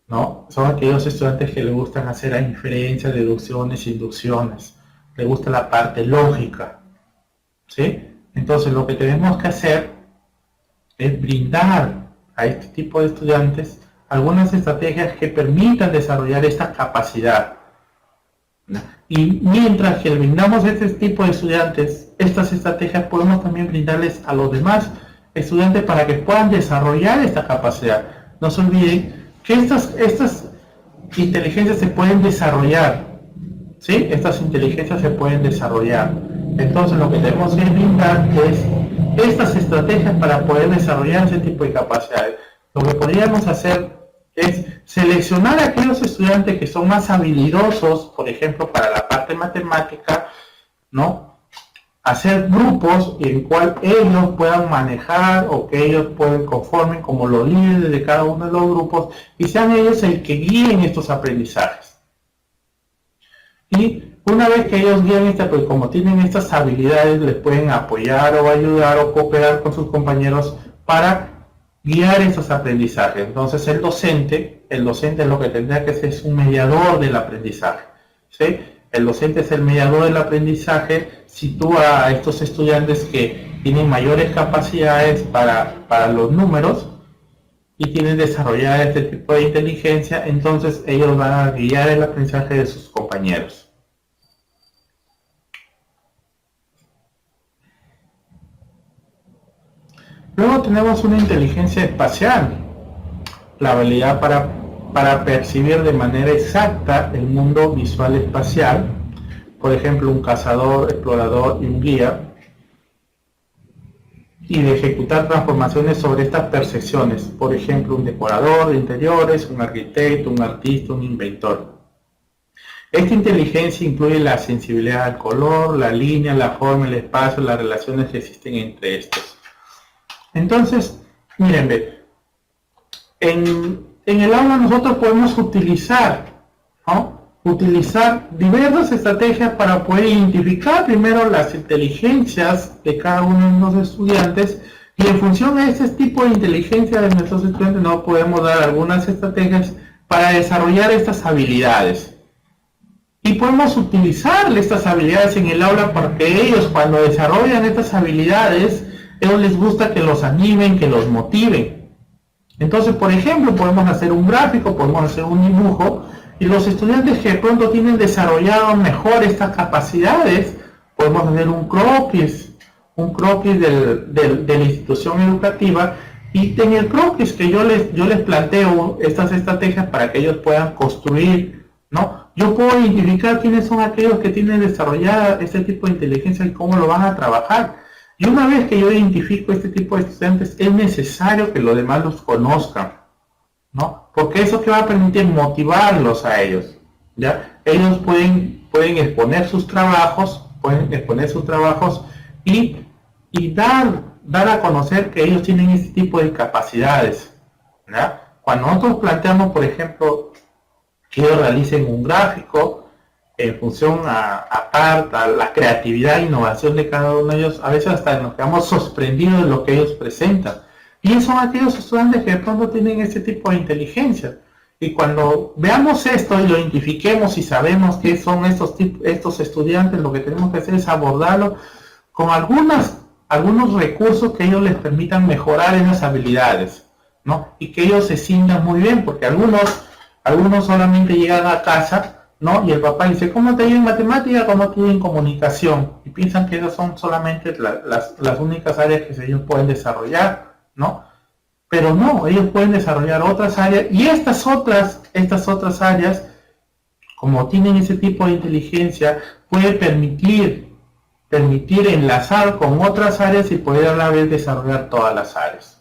¿no? Son aquellos estudiantes que les gustan hacer inferencias, deducciones, inducciones, les gusta la parte lógica, ¿sí? Entonces lo que tenemos que hacer es brindar a este tipo de estudiantes algunas estrategias que permitan desarrollar esta capacidad. Y mientras que brindamos a este tipo de estudiantes estas estrategias, podemos también brindarles a los demás estudiantes para que puedan desarrollar esta capacidad. No se olviden que estas inteligencias se pueden desarrollar, ¿sí? Estas inteligencias se pueden desarrollar. Entonces lo que tenemos que brindar es estas estrategias para poder desarrollar ese tipo de capacidades. Lo que podríamos hacer es seleccionar a aquellos estudiantes que son más habilidosos, por ejemplo, para la parte matemática, ¿no? Hacer grupos en el cual ellos puedan manejar o que ellos pueden conformen como los líderes de cada uno de los grupos y sean ellos el que guíen estos aprendizajes. Y una vez que ellos guían pues como tienen estas habilidades, les pueden apoyar o ayudar o cooperar con sus compañeros para guiar esos aprendizajes. Entonces el docente lo que tendría que ser es un mediador del aprendizaje, ¿sí? El docente es el mediador del aprendizaje, sitúa a estos estudiantes que tienen mayores capacidades para los números y tienen desarrollada este tipo de inteligencia, entonces ellos van a guiar el aprendizaje de sus compañeros. Luego tenemos una inteligencia espacial, la habilidad para percibir de manera exacta el mundo visual espacial, por ejemplo un cazador, explorador y un guía, y de ejecutar transformaciones sobre estas percepciones, por ejemplo un decorador de interiores, un arquitecto, un artista, un inventor. Esta inteligencia incluye la sensibilidad al color, la línea, la forma, el espacio, las relaciones que existen entre estos. Entonces, miren, en el aula nosotros podemos utilizar diversas estrategias para poder identificar primero las inteligencias de cada uno de los estudiantes, y en función a este tipo de inteligencia de nuestros estudiantes nos podemos dar algunas estrategias para desarrollar estas habilidades. Y podemos utilizar estas habilidades en el aula porque ellos, cuando desarrollan estas habilidades, ellos les gusta que los animen, que los motiven. Entonces, por ejemplo, podemos hacer un gráfico, podemos hacer un dibujo, y los estudiantes que de pronto tienen desarrollado mejor estas capacidades, podemos hacer un croquis de la institución educativa, y en el croquis que yo les planteo estas estrategias para que ellos puedan construir, ¿no? Yo puedo identificar quiénes son aquellos que tienen desarrollada este tipo de inteligencia y cómo lo van a trabajar. Y una vez que yo identifico este tipo de estudiantes, es necesario que los demás los conozcan, ¿no? Porque eso que va a permitir motivarlos a ellos, ¿ya? Ellos pueden exponer sus trabajos, y dar a conocer que ellos tienen este tipo de capacidades, ¿ya? Cuando nosotros planteamos, por ejemplo, que ellos realicen un gráfico, en función a la creatividad e innovación de cada uno de ellos, a veces hasta nos quedamos sorprendidos de lo que ellos presentan. Y son aquellos estudiantes que de pronto tienen este tipo de inteligencia. Y cuando veamos esto y lo identifiquemos y sabemos qué son estos estudiantes, lo que tenemos que hacer es abordarlo con algunos recursos que ellos les permitan mejorar esas habilidades, ¿no? Y que ellos se sientan muy bien, porque algunos solamente llegan a casa, ¿no? Y el papá dice, ¿cómo te ha ido en matemática? ¿Cómo te ha ido en comunicación? Y piensan que esas son solamente las únicas áreas que ellos pueden desarrollar, ¿no? Pero no, ellos pueden desarrollar otras áreas, y estas otras áreas, como tienen ese tipo de inteligencia, puede permitir enlazar con otras áreas y poder a la vez desarrollar todas las áreas.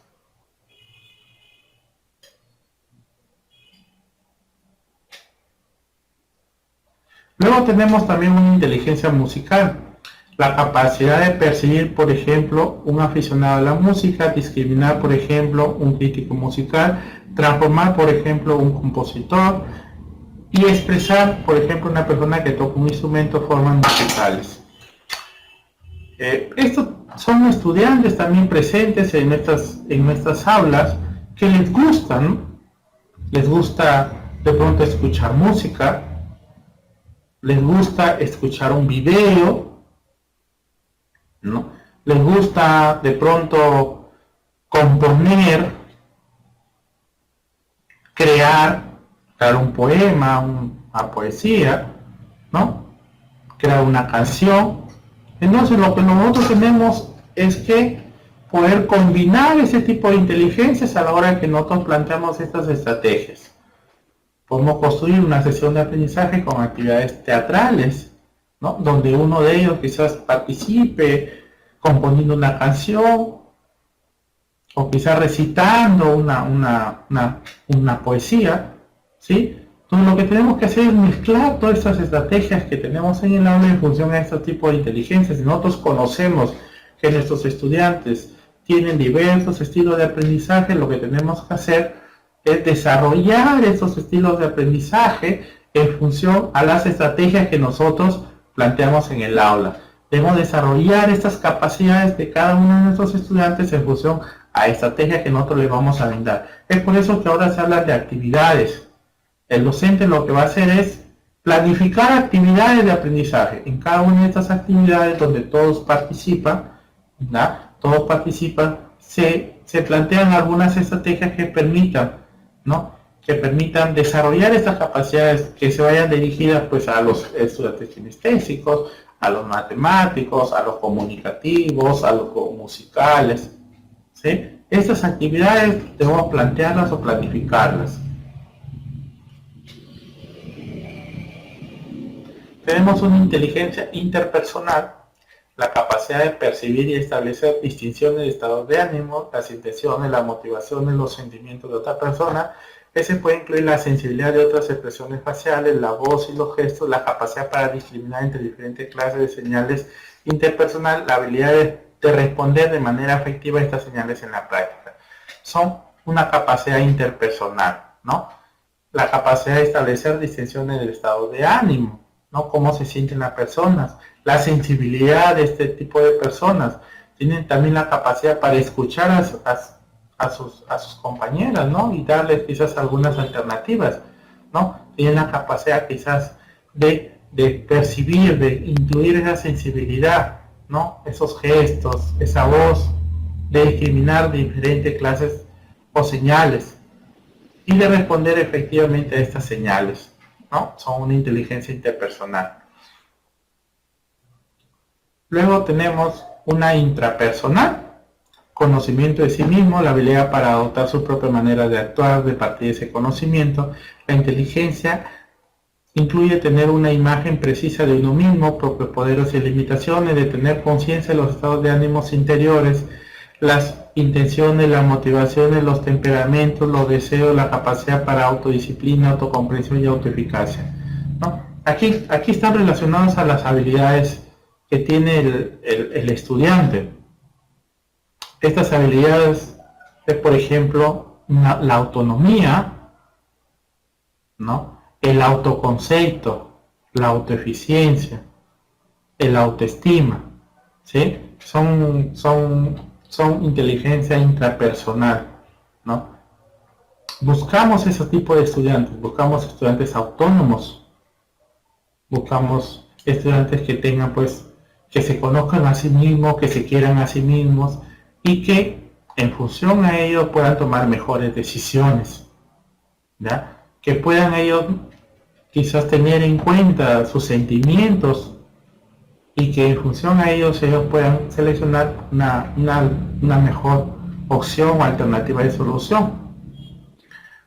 Luego tenemos también una inteligencia musical, la capacidad de percibir, por ejemplo, un aficionado a la música, discriminar, por ejemplo, un crítico musical, transformar, por ejemplo, un compositor, y expresar, por ejemplo, una persona que toca un instrumento, formas musicales. Estos son estudiantes también presentes en nuestras aulas que les gusta, ¿no? Les gusta de pronto escuchar música, les gusta escuchar un video, ¿no? Les gusta de pronto componer, crear un poema, una poesía, ¿no? Crear una canción. Entonces lo que nosotros tenemos es que poder combinar ese tipo de inteligencias a la hora que nosotros planteamos estas estrategias. Podemos construir una sesión de aprendizaje con actividades teatrales, ¿no? Donde uno de ellos quizás participe componiendo una canción, o quizás recitando una poesía, ¿sí? Entonces lo que tenemos que hacer es mezclar todas estas estrategias que tenemos en el aula en función a este tipo de inteligencias. Si nosotros conocemos que nuestros estudiantes tienen diversos estilos de aprendizaje, lo que tenemos que hacer es desarrollar esos estilos de aprendizaje en función a las estrategias que nosotros planteamos en el aula. Debemos desarrollar estas capacidades de cada uno de nuestros estudiantes en función a estrategias que nosotros les vamos a brindar. Es por eso que ahora se habla de actividades. El docente lo que va a hacer es planificar actividades de aprendizaje. En cada una de estas actividades donde todos participan, ¿verdad? Todos participan, se plantean algunas estrategias que permitan, ¿no? Que permitan desarrollar estas capacidades que se vayan dirigidas pues a los estudiantes kinestésicos, a los matemáticos, a los comunicativos, a los musicales, ¿sí? Estas actividades debemos plantearlas o planificarlas. Tenemos una inteligencia interpersonal, la capacidad de percibir y establecer distinciones de estados de ánimo, las intenciones, las motivaciones, los sentimientos de otra persona. Ese puede incluir la sensibilidad de otras expresiones faciales, la voz y los gestos, la capacidad para discriminar entre diferentes clases de señales interpersonal, la habilidad de responder de manera afectiva a estas señales en la práctica. Son una capacidad interpersonal, ¿no? La capacidad de establecer distinciones del estado de ánimo, ¿no? Cómo se sienten las personas, la sensibilidad de este tipo de personas. Tienen también la capacidad para escuchar a sus compañeras, ¿no? Y darles quizás algunas alternativas, ¿no? Tienen la capacidad quizás de percibir, de incluir esa sensibilidad, ¿no? Esos gestos, esa voz, de discriminar diferentes clases o señales y de responder efectivamente a estas señales, ¿no? Son una inteligencia interpersonal. Luego tenemos una intrapersonal, conocimiento de sí mismo, la habilidad para adoptar su propia manera de actuar, de partir de ese conocimiento. La inteligencia incluye tener una imagen precisa de uno mismo, propios poderes y limitaciones, de tener conciencia de los estados de ánimos interiores, las intenciones, las motivaciones, los temperamentos, los deseos, la capacidad para autodisciplina, autocomprensión y autoeficacia, ¿no? Aquí están relacionados a las habilidades que tiene el estudiante. Estas habilidades es, por ejemplo, la autonomía, ¿no? El autoconcepto, la autoeficiencia, el autoestima, ¿sí? Son inteligencia intrapersonal, ¿no? Buscamos ese tipo de estudiantes, buscamos estudiantes autónomos, buscamos estudiantes que tengan, pues, que se conozcan a sí mismos, que se quieran a sí mismos y que en función a ellos puedan tomar mejores decisiones, ¿ya? Que puedan ellos quizás tener en cuenta sus sentimientos y que en función a ellos puedan seleccionar una mejor opción o alternativa de solución.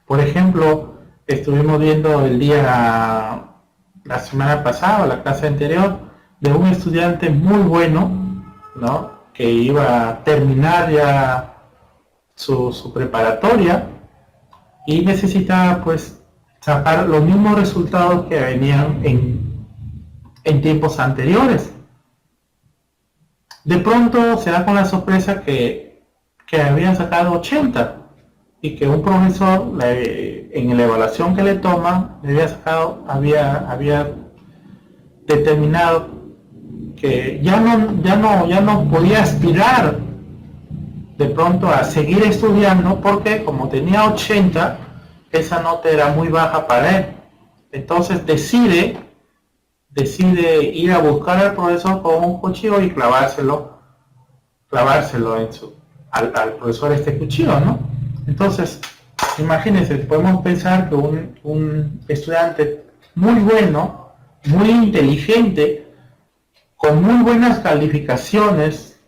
Por ejemplo, estuvimos viendo la semana pasada, la clase anterior, de un estudiante muy bueno, ¿no? Que iba a terminar ya su preparatoria y necesitaba, pues, sacar los mismos resultados que venían en tiempos anteriores. De pronto se da con la sorpresa que habían sacado 80 y que un profesor en la evaluación que le toma había determinado que ya no podía aspirar de pronto a seguir estudiando porque como tenía 80, esa nota era muy baja para él. Entonces decide ir a buscar al profesor con un cuchillo y clavárselo al profesor este cuchillo, ¿no? Entonces, imagínense, podemos pensar que un estudiante muy bueno, muy inteligente, con muy buenas calificaciones,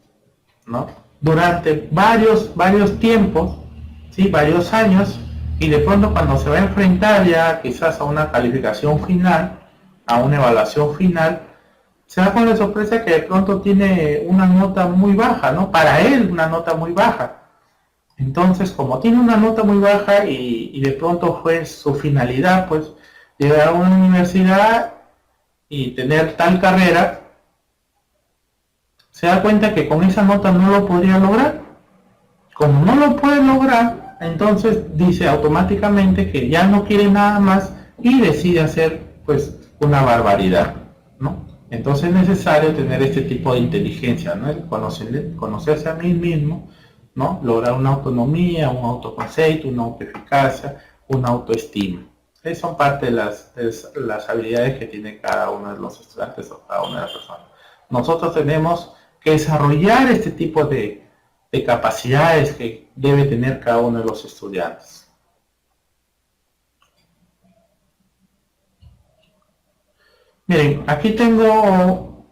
¿no? Durante varios tiempos, ¿sí? Varios años, y de pronto cuando se va a enfrentar ya quizás a una calificación final, a una evaluación final, se da con la sorpresa que de pronto tiene una nota muy baja, ¿no? Para él una nota muy baja. Entonces, como tiene una nota muy baja y de pronto fue su finalidad, pues, llegar a una universidad y tener tal carrera, se da cuenta que con esa nota no lo podría lograr. Como no lo puede lograr, entonces dice automáticamente que ya no quiere nada más y decide hacer pues una barbaridad, ¿no? Entonces es necesario tener este tipo de inteligencia, ¿no? El conocerse a mí mismo, ¿no? Lograr una autonomía, un autoconcepto, una autoeficacia, una autoestima. Esas son parte de las habilidades que tiene cada uno de los estudiantes o cada una de las personas. Nosotros tenemos que desarrollar este tipo de capacidades que debe tener cada uno de los estudiantes. Miren, aquí tengo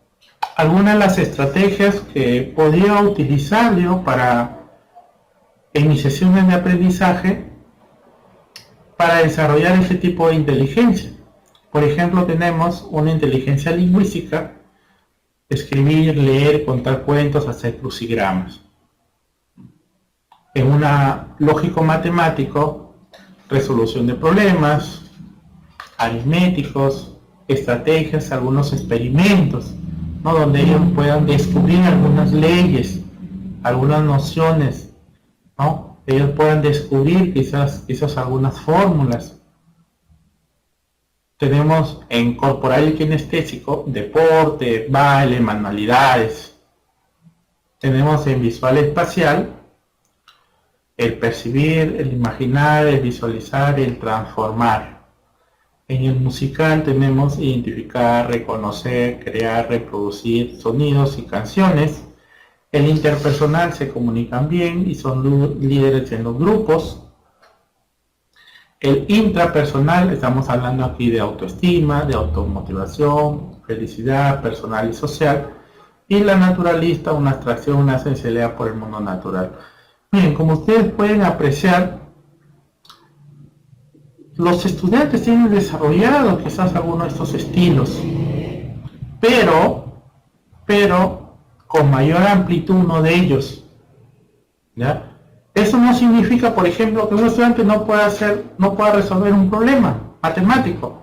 algunas de las estrategias que podría utilizar yo para en mis sesiones de aprendizaje para desarrollar este tipo de inteligencia. Por ejemplo, tenemos una inteligencia lingüística: escribir, leer, contar cuentos, hacer crucigramas. En una lógico-matemático, resolución de problemas, aritméticos, estrategias, algunos experimentos, ¿no? Donde ellos puedan descubrir algunas leyes, algunas nociones, ¿no? Ellos puedan descubrir quizás algunas fórmulas. Tenemos en corporal y kinestésico, deporte, baile, manualidades. Tenemos en visual espacial, el percibir, el imaginar, el visualizar, el transformar. En el musical tenemos identificar, reconocer, crear, reproducir sonidos y canciones. El interpersonal, se comunican bien y son líderes en los grupos. El intrapersonal, estamos hablando aquí de autoestima, de automotivación, felicidad personal y social. Y la naturalista, una abstracción, una sensibilidad por el mundo natural. Bien, como ustedes pueden apreciar, los estudiantes tienen desarrollado quizás algunos de estos estilos, pero con mayor amplitud uno de ellos, ¿ya? Eso no significa, por ejemplo, que un estudiante no pueda resolver un problema matemático.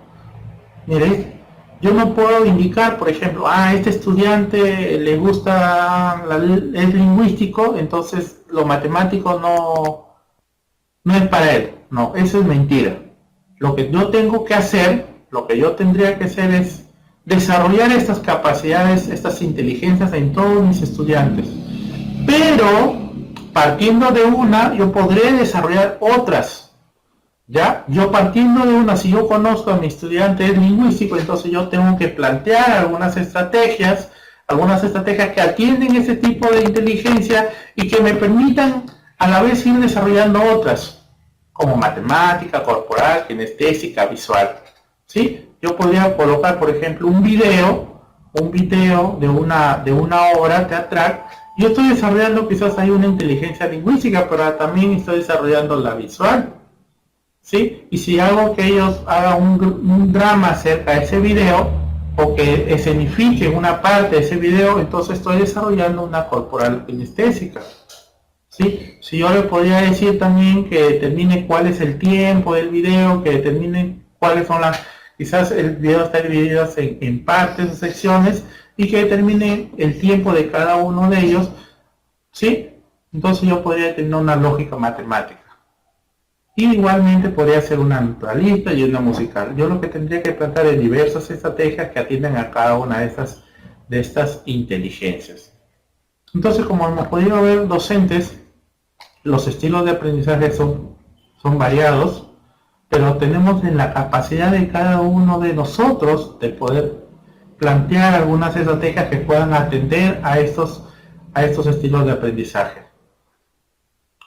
Mire, yo no puedo indicar, por ejemplo, a este estudiante le gusta el lingüístico, entonces lo matemático no es para él. No, eso es mentira. Lo que yo tengo que hacer, lo que yo tendría que hacer es desarrollar estas capacidades, estas inteligencias en todos mis estudiantes. Pero, partiendo de una, yo podré desarrollar otras. ¿Ya? Yo partiendo de una, si yo conozco a mi estudiante lingüístico, entonces yo tengo que plantear algunas estrategias que atienden ese tipo de inteligencia y que me permitan a la vez ir desarrollando otras, como matemática, corporal, kinestésica, visual. ¿Sí? Yo podría colocar, por ejemplo, un video de una obra teatral. Yo estoy desarrollando quizás ahí una inteligencia lingüística, pero también estoy desarrollando la visual. ¿Sí? Y si hago que ellos hagan un drama acerca de ese video, o que escenifiquen una parte de ese video, entonces estoy desarrollando una corporal kinestésica. ¿Sí? Si yo le podría decir también que determine cuál es el tiempo del video, que determine cuáles son quizás el video está dividido en partes o secciones, y que determine el tiempo de cada uno de ellos, ¿sí? Entonces yo podría tener una lógica matemática. Y igualmente podría ser una naturalista y una musical. Yo lo que tendría que plantear es diversas estrategias que atienden a cada una de estas inteligencias. Entonces, como hemos podido ver, docentes, los estilos de aprendizaje son variados, pero tenemos en la capacidad de cada uno de nosotros de poder plantear algunas estrategias que puedan atender a estos estilos de aprendizaje.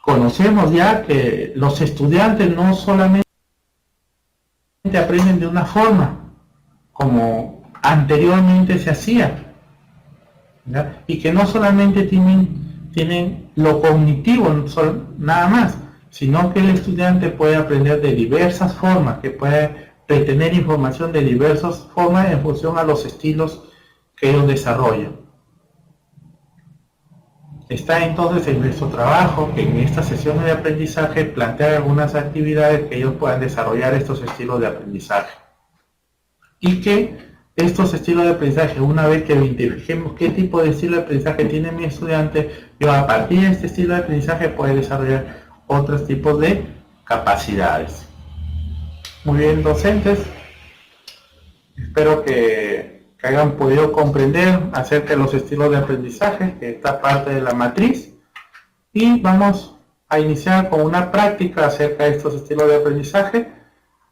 Conocemos ya que los estudiantes no solamente aprenden de una forma como anteriormente se hacía, ¿ya? Y que no solamente tienen lo cognitivo nada más, sino que el estudiante puede aprender de diversas formas, que puede retener información de diversas formas en función a los estilos que ellos desarrollan. Está entonces en nuestro trabajo que en estas sesiones de aprendizaje plantear algunas actividades que ellos puedan desarrollar estos estilos de aprendizaje. Y que estos estilos de aprendizaje, una vez que identifiquemos qué tipo de estilo de aprendizaje tiene mi estudiante, yo a partir de este estilo de aprendizaje puedo desarrollar otros tipos de capacidades. Muy bien, docentes. Espero que hayan podido comprender acerca de los estilos de aprendizaje, que está parte de la matriz. Y vamos a iniciar con una práctica acerca de estos estilos de aprendizaje.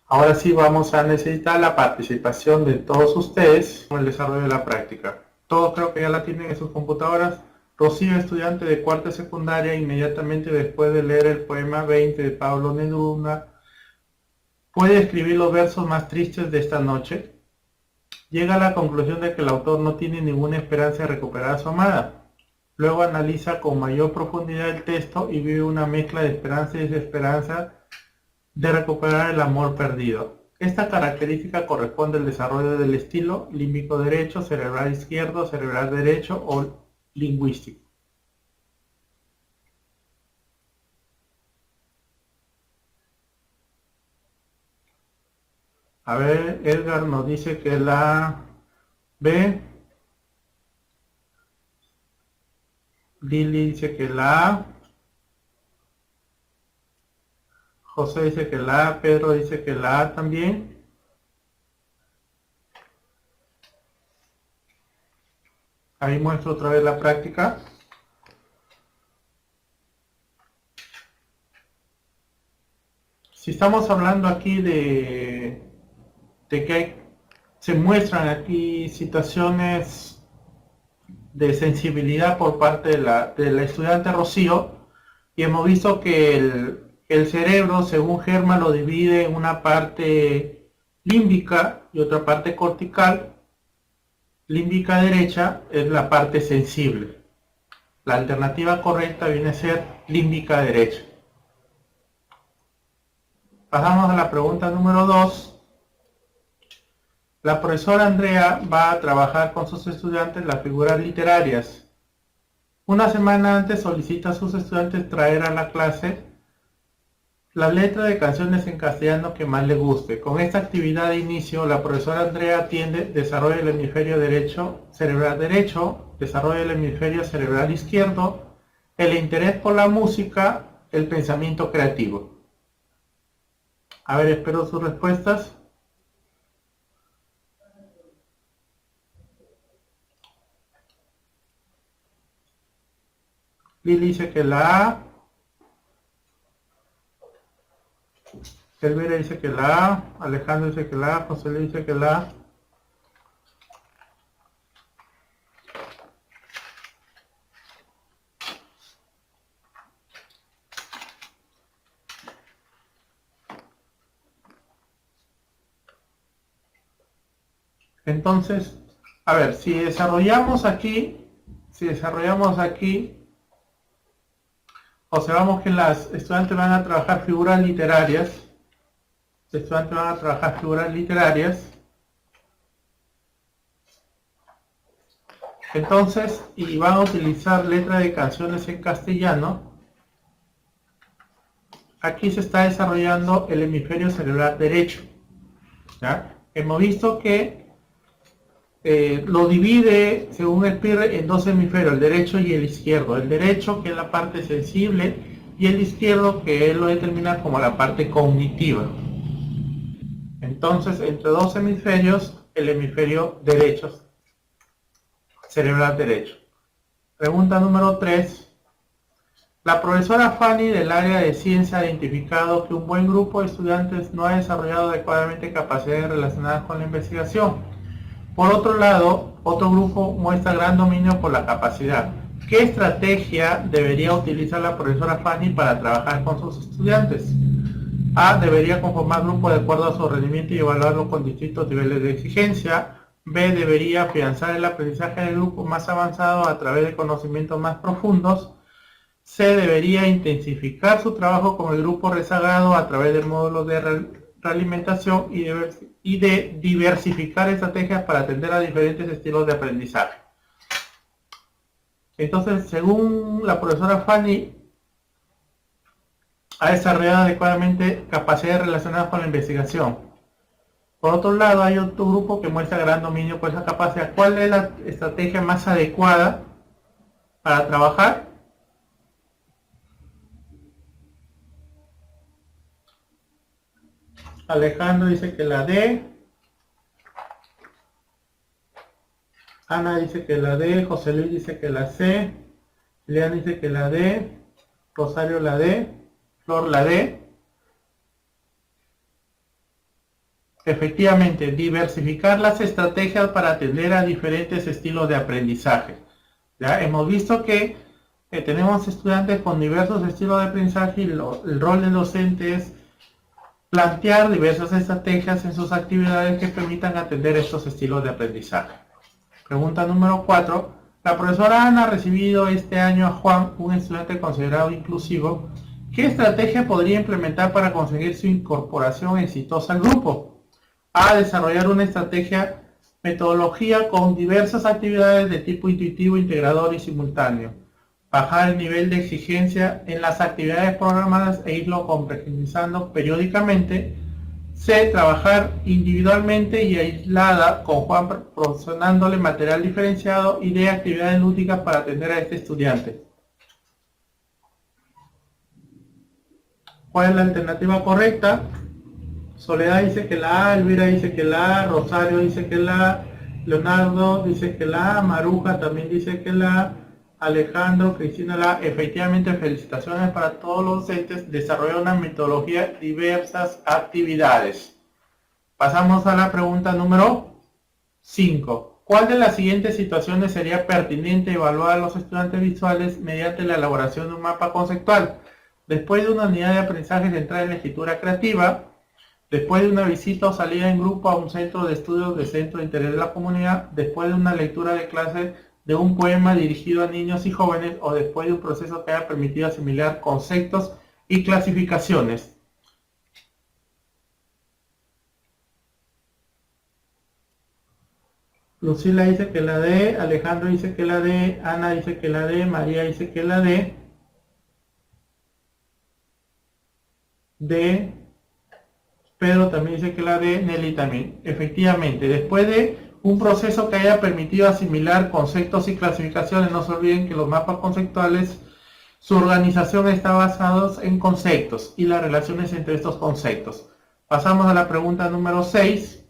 Ahora sí vamos a necesitar la participación de todos ustedes en el desarrollo de la práctica. Todos creo que ya la tienen en sus computadoras. Rocío, estudiante de cuarta secundaria, inmediatamente después de leer el poema 20 de Pablo Neruda, puede escribir los versos más tristes de esta noche. Llega a la conclusión de que el autor no tiene ninguna esperanza de recuperar a su amada. Luego analiza con mayor profundidad el texto y vive una mezcla de esperanza y desesperanza de recuperar el amor perdido. Esta característica corresponde al desarrollo del estilo límbico derecho, cerebral izquierdo, cerebral derecho o lingüístico. A ver, Edgar nos dice que la B, Lili dice que la A, José dice que la A, Pedro dice que la A también. Ahí muestro otra vez la práctica. Si estamos hablando aquí de que se muestran aquí situaciones de sensibilidad por parte de la estudiante Rocío, y hemos visto que el cerebro, según Germán, lo divide en una parte límbica y otra parte cortical. Límbica derecha es la parte sensible. La alternativa correcta viene a ser límbica derecha. Pasamos a la pregunta número 2. La profesora Andrea va a trabajar con sus estudiantes las figuras literarias. Una semana antes solicita a sus estudiantes traer a la clase la letra de canciones en castellano que más le guste. Con esta actividad de inicio, la profesora Andrea atiende desarrollo del hemisferio derecho, cerebral derecho, desarrollo del hemisferio cerebral izquierdo, el interés por la música, el pensamiento creativo. A ver, espero sus respuestas. Lili dice que la A. Elvira dice que la A. Alejandro dice que la A. José Luis dice que la A. Entonces, a ver, si desarrollamos aquí, observamos que las estudiantes van a trabajar figuras literarias. Entonces, y van a utilizar letra de canciones en castellano. Aquí se está desarrollando el hemisferio cerebral derecho. ¿Ya? Hemos visto que lo divide, según el PIR, en dos hemisferios, el derecho y el izquierdo. El derecho, que es la parte sensible, y el izquierdo, que él lo determina como la parte cognitiva. Entonces, entre dos hemisferios, el hemisferio derecho, cerebral derecho. Pregunta número 3. La profesora Fanny del área de ciencia ha identificado que un buen grupo de estudiantes no ha desarrollado adecuadamente capacidades relacionadas con la investigación. Por otro lado, otro grupo muestra gran dominio por la capacidad. ¿Qué estrategia debería utilizar la profesora Fanny para trabajar con sus estudiantes? A. Debería conformar grupos de acuerdo a su rendimiento y evaluarlo con distintos niveles de exigencia. B. Debería afianzar el aprendizaje del grupo más avanzado a través de conocimientos más profundos. C. Debería intensificar su trabajo con el grupo rezagado a través de módulos de realimentación y de diversificar estrategias para atender a diferentes estilos de aprendizaje. Entonces, según la profesora Fanny, ha desarrollado adecuadamente capacidades relacionadas con la investigación. Por otro lado, hay otro grupo que muestra gran dominio por esa capacidad. ¿Cuál es la estrategia más adecuada para trabajar? Alejandro dice que la D. Ana dice que la D, José Luis dice que la C, Lean dice que la D, Rosario la D, Flor la D. Efectivamente, diversificar las estrategias para atender a diferentes estilos de aprendizaje. Ya hemos visto que tenemos estudiantes con diversos estilos de aprendizaje y el rol del docente es plantear diversas estrategias en sus actividades que permitan atender estos estilos de aprendizaje. Pregunta número 4. La profesora Ana ha recibido este año a Juan, un estudiante considerado inclusivo. ¿Qué estrategia podría implementar para conseguir su incorporación exitosa al grupo? A. Desarrollar una estrategia metodología con diversas actividades de tipo intuitivo, integrador y simultáneo. Bajar el nivel de exigencia en las actividades programadas e irlo complejizando periódicamente. C. Trabajar individualmente y aislada con Juan, proporcionándole material diferenciado y de actividades lúdicas para atender a este estudiante. ¿Cuál es la alternativa correcta? Soledad dice que la A, Elvira dice que la A, Rosario dice que la A, Leonardo dice que la A, Maruja también dice que la A, Alejandro, Cristina la A. Efectivamente, felicitaciones para todos los docentes. Desarrolla una metodología, diversas actividades. Pasamos a la pregunta número 5. ¿Cuál de las siguientes situaciones sería pertinente evaluar a los estudiantes visuales mediante la elaboración de un mapa conceptual? Después de una unidad de aprendizaje centrada en la escritura creativa, después de una visita o salida en grupo a un centro de estudios de centro de interés de la comunidad, después de una lectura de clase de un poema dirigido a niños y jóvenes, o después de un proceso que haya permitido asimilar conceptos y clasificaciones. Lucila dice que la D, Alejandro dice que la D, Ana dice que la D, María dice que la D. Pedro también dice que la D, Nelly también. Efectivamente, después de un proceso que haya permitido asimilar conceptos y clasificaciones, no se olviden que los mapas conceptuales, su organización está basada en conceptos y las relaciones entre estos conceptos. Pasamos a la pregunta número 6.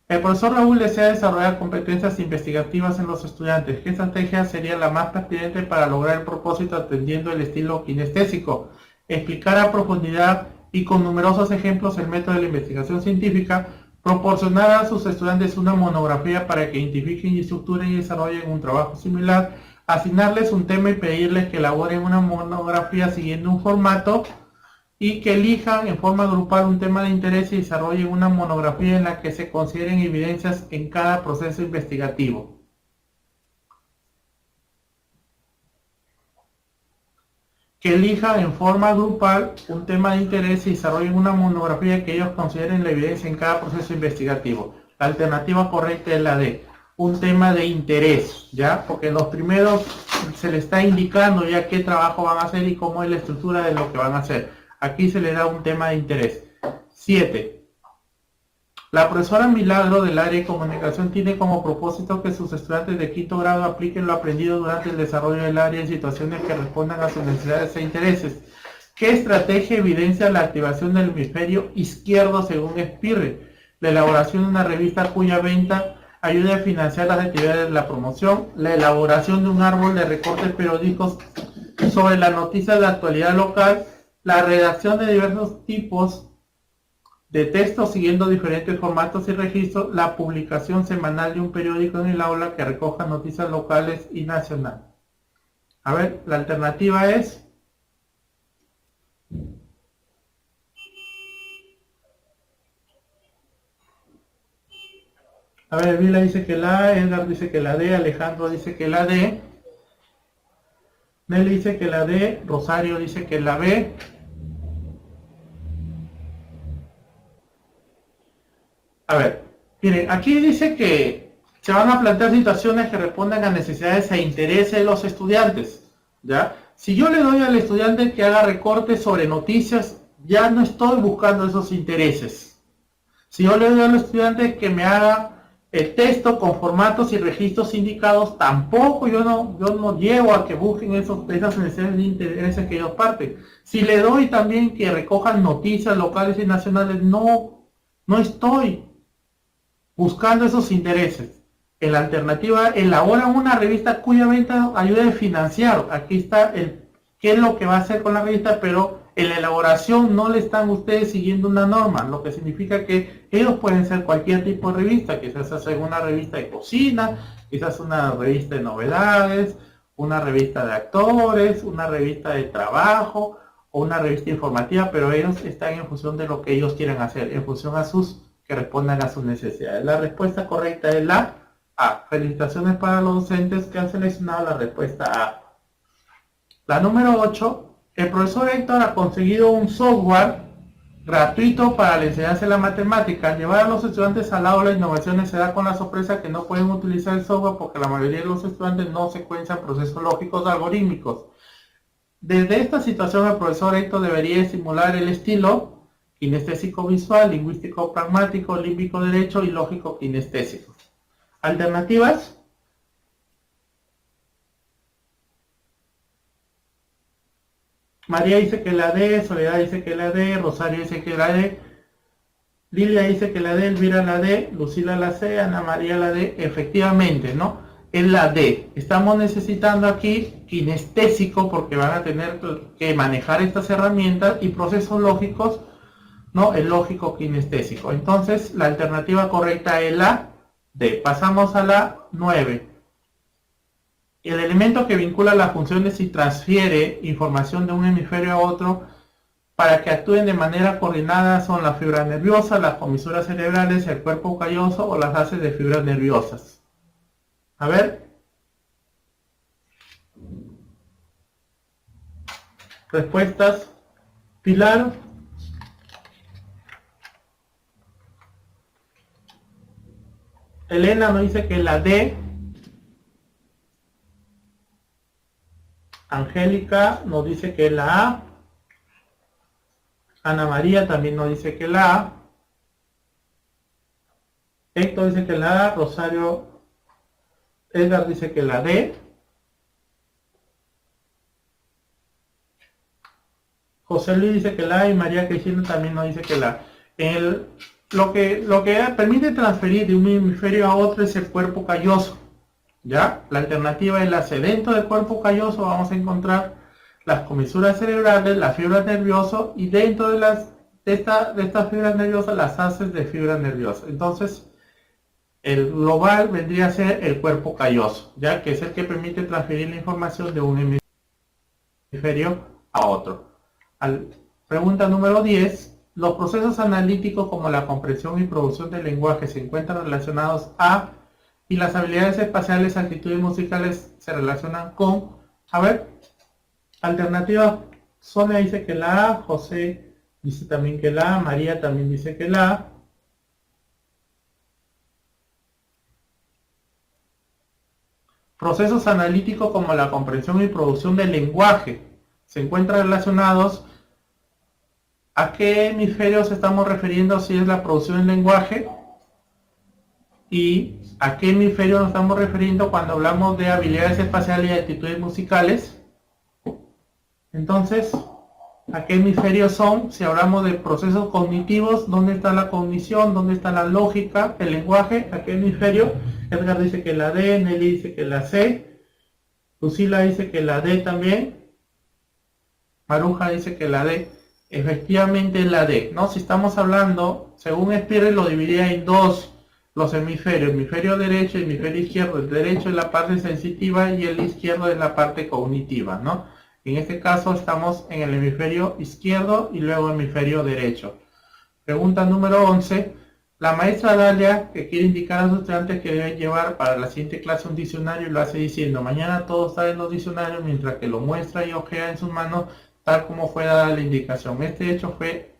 El profesor Raúl desea desarrollar competencias investigativas en los estudiantes. ¿Qué estrategia sería la más pertinente para lograr el propósito atendiendo el estilo kinestésico? Explicar a profundidad y con numerosos ejemplos el método de la investigación científica, proporcionar a sus estudiantes una monografía para que identifiquen y estructuren y desarrollen un trabajo similar, asignarles un tema y pedirles que elaboren una monografía siguiendo un formato y que elijan en forma grupal un tema de interés y desarrollen una monografía en la que se consideren evidencias en cada proceso investigativo. Que elijan en forma grupal un tema de interés y desarrollen una monografía que ellos consideren la evidencia en cada proceso investigativo. La alternativa correcta es la D, un tema de interés, ¿ya? Porque en los primeros se les está indicando ya qué trabajo van a hacer y cómo es la estructura de lo que van a hacer. Aquí se le da un tema de interés. 7. La profesora Milagro del área de comunicación tiene como propósito que sus estudiantes de quinto grado apliquen lo aprendido durante el desarrollo del área en situaciones que respondan a sus necesidades e intereses. ¿Qué estrategia evidencia la activación del hemisferio izquierdo según Spirre? La elaboración de una revista cuya venta ayude a financiar las actividades de la promoción, la elaboración de un árbol de recortes periódicos sobre las noticias de actualidad local, la redacción de diversos tipos de textos siguiendo diferentes formatos y registros, la publicación semanal de un periódico en el aula que recoja noticias locales y nacionales. A ver, la alternativa es... A ver, Vila dice que la A, Edgar dice que la D, Alejandro dice que la D, Nelly dice que la D, Rosario dice que la B. A ver, miren, aquí dice que se van a plantear situaciones que respondan a necesidades e intereses de los estudiantes, ¿ya? Si yo le doy al estudiante que haga recortes sobre noticias, ya no estoy buscando esos intereses. Si yo le doy al estudiante que me haga el texto con formatos y registros indicados, tampoco yo no llevo a que busquen esas necesidades de intereses que ellos parten. Si le doy también que recojan noticias locales y nacionales, no estoy buscando esos intereses. En la alternativa, elaboran una revista cuya venta ayude a financiar. Aquí está qué es lo que va a hacer con la revista, pero en la elaboración no le están ustedes siguiendo una norma, lo que significa que ellos pueden ser cualquier tipo de revista, quizás hacen una revista de cocina, quizás una revista de novedades, una revista de actores, una revista de trabajo o una revista informativa, pero ellos están en función de lo que ellos quieren hacer, en función a que respondan a sus necesidades. La respuesta correcta es la A. Felicitaciones para los docentes que han seleccionado la respuesta A. La número 8. El profesor Héctor ha conseguido un software gratuito para la enseñanza de la matemática. Al llevar a los estudiantes al aula de innovaciones se da con la sorpresa que no pueden utilizar el software porque la mayoría de los estudiantes no secuencian procesos lógicos algorítmicos. Desde esta situación el profesor Héctor debería simular el estilo kinestésico visual, lingüístico pragmático, límbico derecho y lógico kinestésico. Alternativas. María dice que la D, Soledad dice que la D, Rosario dice que la D, Lilia dice que la D, Elvira la D, Lucila la C, Ana María la D. Efectivamente, ¿no? Es la D. Estamos necesitando aquí kinestésico porque van a tener que manejar estas herramientas y procesos lógicos, ¿no? El lógico kinestésico. Entonces, la alternativa correcta es la D. Pasamos a la 9. El elemento que vincula las funciones y transfiere información de un hemisferio a otro para que actúen de manera coordinada son la fibra nerviosa, las comisuras cerebrales, el cuerpo calloso o las haces de fibras nerviosas. A ver. Respuestas. Pilar. Elena nos dice que la D. Angélica nos dice que la A. Ana María también nos dice que la A. Héctor dice que la A. Rosario, Edgar dice que la D. José Luis dice que la A y María Cristina también nos dice que la A. Lo que permite transferir de un hemisferio a otro es el cuerpo calloso. ¿Ya? La alternativa es la C. Dentro del cuerpo calloso vamos a encontrar las comisuras cerebrales, las fibras nerviosas y dentro de estas fibras nerviosas las haces de fibras nerviosas. Entonces, el global vendría a ser el cuerpo calloso, ya que es el que permite transferir la información de un hemisferio a otro. Pregunta número 10. Los procesos analíticos como la comprensión y producción del lenguaje se encuentran relacionados a y las habilidades espaciales, actitudes musicales se relacionan con. A ver, alternativa. Sonia dice que la A, José dice también que la A, María también dice que la A. Procesos analíticos como la comprensión y producción del lenguaje se encuentran relacionados. ¿A qué hemisferios estamos refiriendo si es la producción del lenguaje? ¿Y a qué hemisferio nos estamos refiriendo cuando hablamos de habilidades espaciales y actitudes musicales? Entonces, ¿a qué hemisferios son? Si hablamos de procesos cognitivos, ¿dónde está la cognición? ¿Dónde está la lógica? ¿El lenguaje? ¿A qué hemisferio? Edgar dice que la D, Nelly dice que la C, Lucila dice que la D también, Maruja dice que la D. Efectivamente la D, ¿no? Si estamos hablando, según Spear lo dividía en dos los hemisferios, hemisferio derecho y hemisferio izquierdo. El derecho es la parte sensitiva y el izquierdo es la parte cognitiva, ¿no? En este caso estamos en el hemisferio izquierdo y luego hemisferio derecho. Pregunta número 11. La maestra Dalia, que quiere indicar a sus estudiantes que deben llevar para la siguiente clase un diccionario, y lo hace diciendo: mañana todo está en los diccionarios, mientras que lo muestra y ojea en sus manos tal como fue dada la indicación. Este hecho fue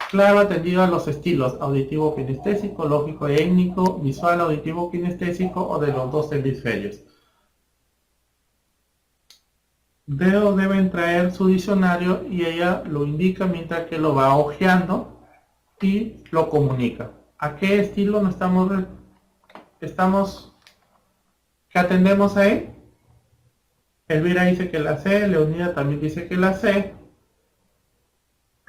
claro atendido a los estilos auditivo kinestésico, lógico y étnico, visual auditivo kinestésico o de los dos hemisferios. Deben traer su diccionario y ella lo indica mientras que lo va hojeando y lo comunica. ¿A qué estilo nos que atendemos ahí? Elvira dice que la C, Leonida también dice que la C,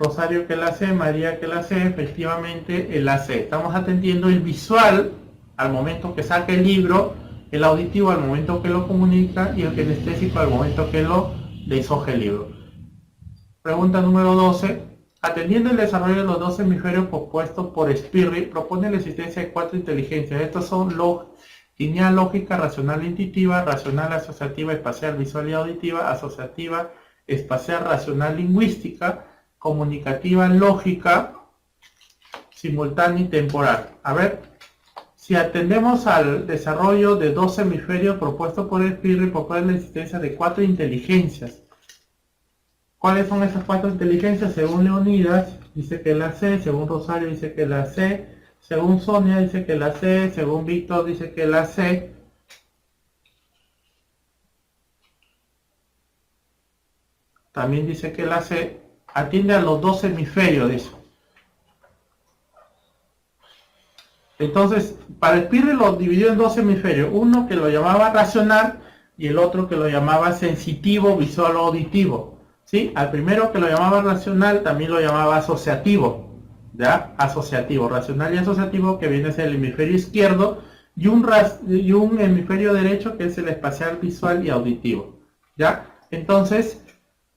Rosario que la C, María que la C, efectivamente la C. Estamos atendiendo el visual al momento que saca el libro, el auditivo al momento que lo comunica y el kinestésico al momento que lo deshoja el libro. Pregunta número 12. Atendiendo el desarrollo de los dos hemisferios propuestos por Spirri, propone la existencia de 4 inteligencias. Estos son lineal, lógica, racional, intuitiva, racional, asociativa, espacial, visual y auditiva, asociativa, espacial, racional, lingüística, comunicativa, lógica, simultánea y temporal. A ver, si atendemos al desarrollo de 2 hemisferios propuestos por Spirri, propone la existencia de 4 inteligencias. ¿Cuáles son esas 4 inteligencias? Según Leonidas, dice que la C, según Rosario dice que la C, según Sonia dice que la C, según Víctor dice que la C. También dice que la C atiende a los 2 hemisferios, dice. Entonces, para Spirri lo dividió en 2 hemisferios, uno que lo llamaba racional y el otro que lo llamaba sensitivo, visual o auditivo. ¿Sí? Al primero que lo llamaba racional también lo llamaba asociativo, ¿ya? Asociativo, racional y asociativo, que viene a ser el hemisferio izquierdo, y un hemisferio derecho que es el espacial, visual y auditivo, ¿ya? Entonces,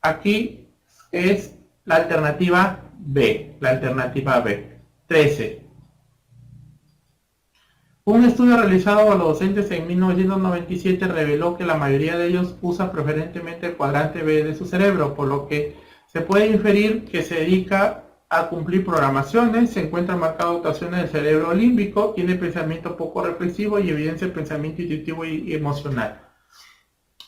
aquí es la alternativa B, 13. Un estudio realizado a los docentes en 1997 reveló que la mayoría de ellos usa preferentemente el cuadrante B de su cerebro, por lo que se puede inferir que se dedica a cumplir programaciones, se encuentra marcado actuaciones del cerebro límbico, tiene pensamiento poco reflexivo y evidencia el pensamiento intuitivo y emocional.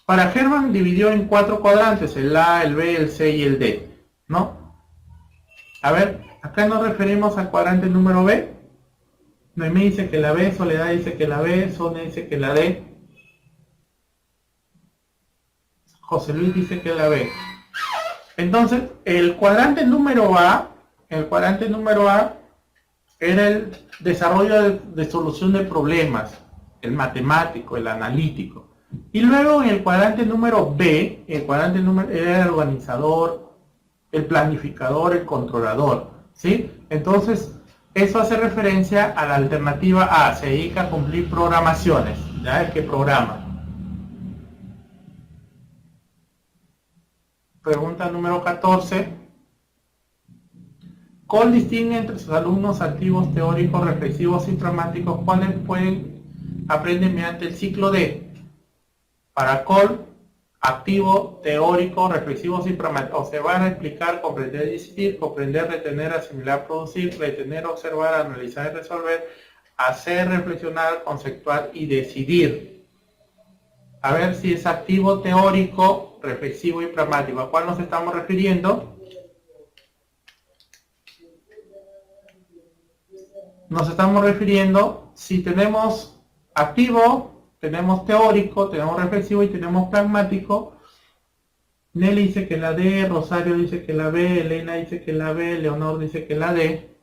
Para Hermann dividió en 4 cuadrantes, el A, el B, el C y el D, ¿no? A ver, acá nos referimos al cuadrante número B. Noemí dice que la B, Soledad dice que la B, Sonia dice que la D, José Luis dice que la B. Entonces, el cuadrante número A era el desarrollo de solución de problemas, el matemático, el analítico. Y luego en el cuadrante número B, era el organizador, el planificador, el controlador, ¿sí? Entonces, eso hace referencia a la alternativa A, se dedica a cumplir programaciones, ¿ya? El que programa. Pregunta número 14. Cole distingue entre sus alumnos activos, teóricos, reflexivos y pragmáticos, cuáles aprenden mediante el ciclo D. Para Cole, activo, teórico, reflexivos y pragmáticos. Se van a explicar, comprender y decidir, comprender, retener, asimilar, producir, retener, observar, analizar y resolver, hacer, reflexionar, conceptuar y decidir. A ver si es activo, teórico, reflexivo y pragmático. ¿A cuál nos estamos refiriendo? Nos estamos refiriendo, si tenemos activo, tenemos teórico, tenemos reflexivo y tenemos pragmático. Nelly dice que la D, Rosario dice que la B, Elena dice que la B, Leonor dice que la D.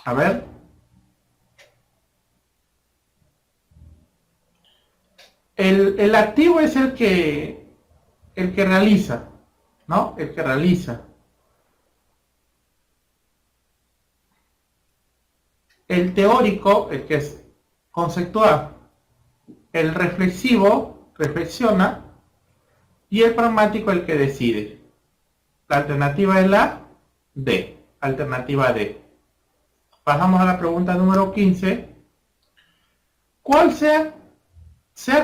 A ver. El activo es el que realiza, ¿no? El que realiza. El teórico, el que es conceptual. El reflexivo, reflexiona. Y el pragmático, el que decide. La alternativa es la D. Alternativa D. Pasamos a la pregunta número 15. ¿Cuál sea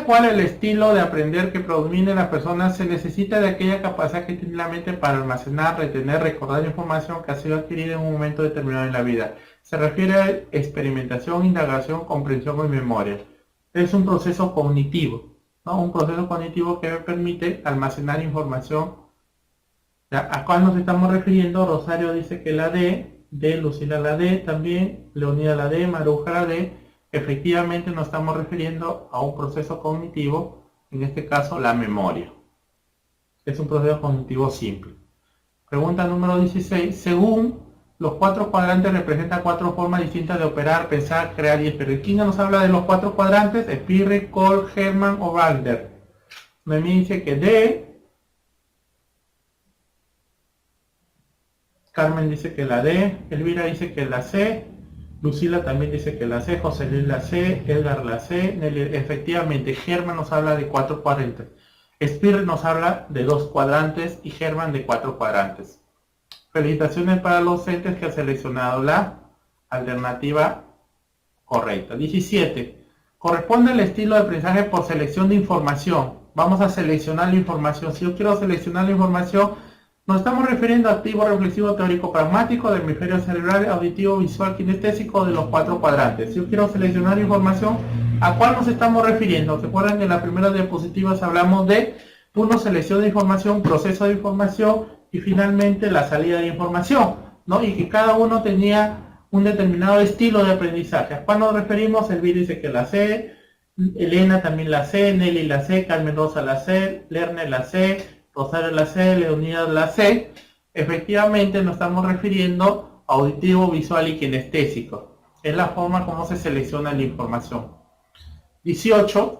cual el estilo de aprender que predomine en las personas, se necesita de aquella capacidad que tiene la mente para almacenar, retener, recordar información que ha sido adquirida en un momento determinado en la vida? Se refiere a experimentación, indagación, comprensión y memoria. Es un proceso cognitivo, ¿no? Un proceso cognitivo que me permite almacenar información. ¿A cuál nos estamos refiriendo? Rosario dice que la D, Lucila la D también, Leonida la D, Maruja la D. Efectivamente nos estamos refiriendo a un proceso cognitivo, en este caso la memoria. Es un proceso cognitivo simple. Pregunta número 16. Según Los 4 cuadrantes representan 4 formas distintas de operar, pensar, crear y esperar. ¿Quién nos habla de los 4 cuadrantes? Spirre, Kohl, Hermann o Balder. Noemí dice que D. Carmen dice que la D. Elvira dice que la C. Lucila también dice que la C. José Luis la C. Edgar la C. Nelly, efectivamente, Hermann nos habla de 4 cuadrantes. Spirre nos habla de 2 cuadrantes y Hermann de 4 cuadrantes. Felicitaciones para los docentes que han seleccionado la alternativa correcta. 17. Corresponde al estilo de aprendizaje por selección de información. Vamos a seleccionar la información. Si yo quiero seleccionar la información, nos estamos refiriendo a activo, reflexivo, teórico, pragmático, del hemisferio cerebral, auditivo, visual, kinestésico, de los 4 cuadrantes. Si yo quiero seleccionar información, ¿a cuál nos estamos refiriendo? ¿Recuerdan que en las primeras diapositivas hablamos de selección de información, proceso de información y finalmente la salida de información, ¿no? Y que cada uno tenía un determinado estilo de aprendizaje. ¿A cuál nos referimos? Elvira dice que la C, Elena también la C, Nelly la C, Carmen Rosa la C, Lerner la C, Rosario la C, Leonidas la C. Efectivamente nos estamos refiriendo a auditivo, visual y kinestésico. Es la forma como se selecciona la información. 18.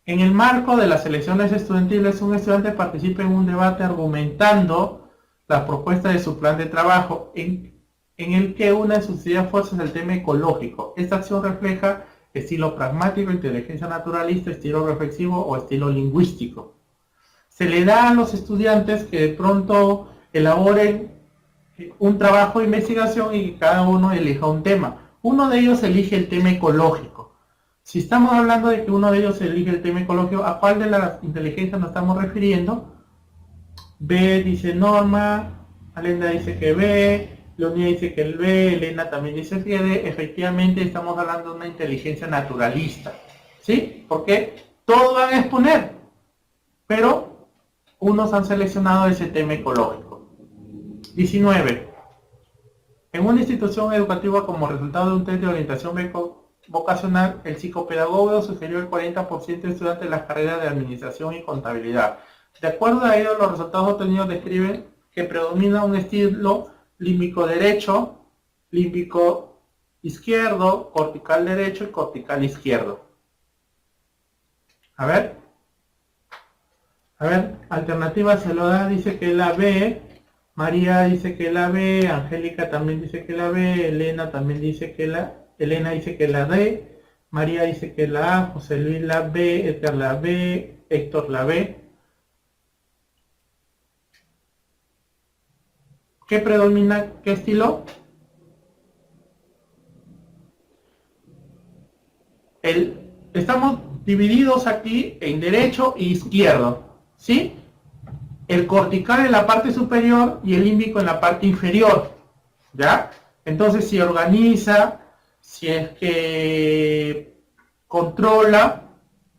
En el marco de las elecciones estudiantiles, un estudiante participa en un debate argumentando la propuesta de su plan de trabajo en el que una de sus ideas fuerzas es el tema ecológico. Esta acción refleja estilo pragmático, inteligencia naturalista, estilo reflexivo o estilo lingüístico. Se le da a los estudiantes que de pronto elaboren un trabajo de investigación y que cada uno elija un tema. Uno de ellos elige el tema ecológico. Si estamos hablando de que uno de ellos elige el tema ecológico, ¿a cuál de las inteligencias nos estamos refiriendo? B dice Norma, Alenda dice que B, Leonía dice que el B, Elena también dice que D. Efectivamente estamos hablando de una inteligencia naturalista, ¿sí? Porque todos van a exponer, pero unos han seleccionado ese tema ecológico. 19. En una institución educativa como resultado de un test de orientación vocacional, el psicopedagogo sugirió el 40% de estudiantes de las carreras de administración y contabilidad. De acuerdo a ello, los resultados obtenidos describen que predomina un estilo límbico derecho, límbico izquierdo, cortical derecho y cortical izquierdo. A ver, alternativa se lo da, dice que la B, María dice que la B, Angélica también dice que la B, Elena también dice que Elena dice que la D, María dice que la A, José Luis la B, Edgar la B, Héctor la B. ¿Qué predomina? ¿Qué estilo? Estamos divididos aquí en derecho e izquierdo, ¿sí? El cortical en la parte superior y el límbico en la parte inferior, ¿ya? Entonces, si organiza, si es que controla,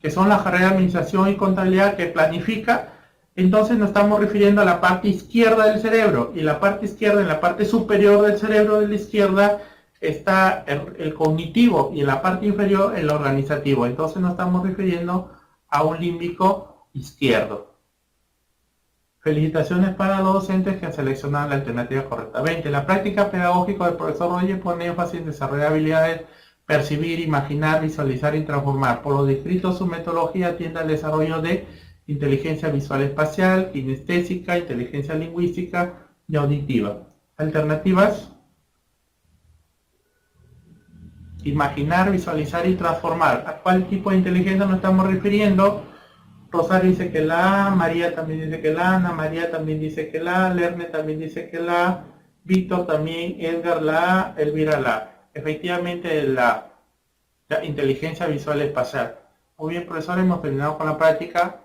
que son las carreras de administración y contabilidad, que planifica, entonces nos estamos refiriendo a la parte izquierda del cerebro, y la parte izquierda, en la parte superior del cerebro de la izquierda, está el cognitivo, y en la parte inferior el organizativo. Entonces nos estamos refiriendo a un límbico izquierdo. Felicitaciones para los docentes que han seleccionado la alternativa correcta. 20. La práctica pedagógica del profesor Reyes pone énfasis en desarrollar habilidades, percibir, imaginar, visualizar y transformar. Por lo descrito, su metodología tiende al desarrollo de inteligencia visual espacial, kinestésica, inteligencia lingüística y auditiva. Alternativas: imaginar, visualizar y transformar. ¿A cuál tipo de inteligencia nos estamos refiriendo? Rosario dice que la A, María también dice que la A, Ana María también dice que la A, Lerne también dice que la A, Víctor también, Edgar la A, Elvira la A. Efectivamente la inteligencia visual espacial. Muy bien, profesor, hemos terminado con la práctica.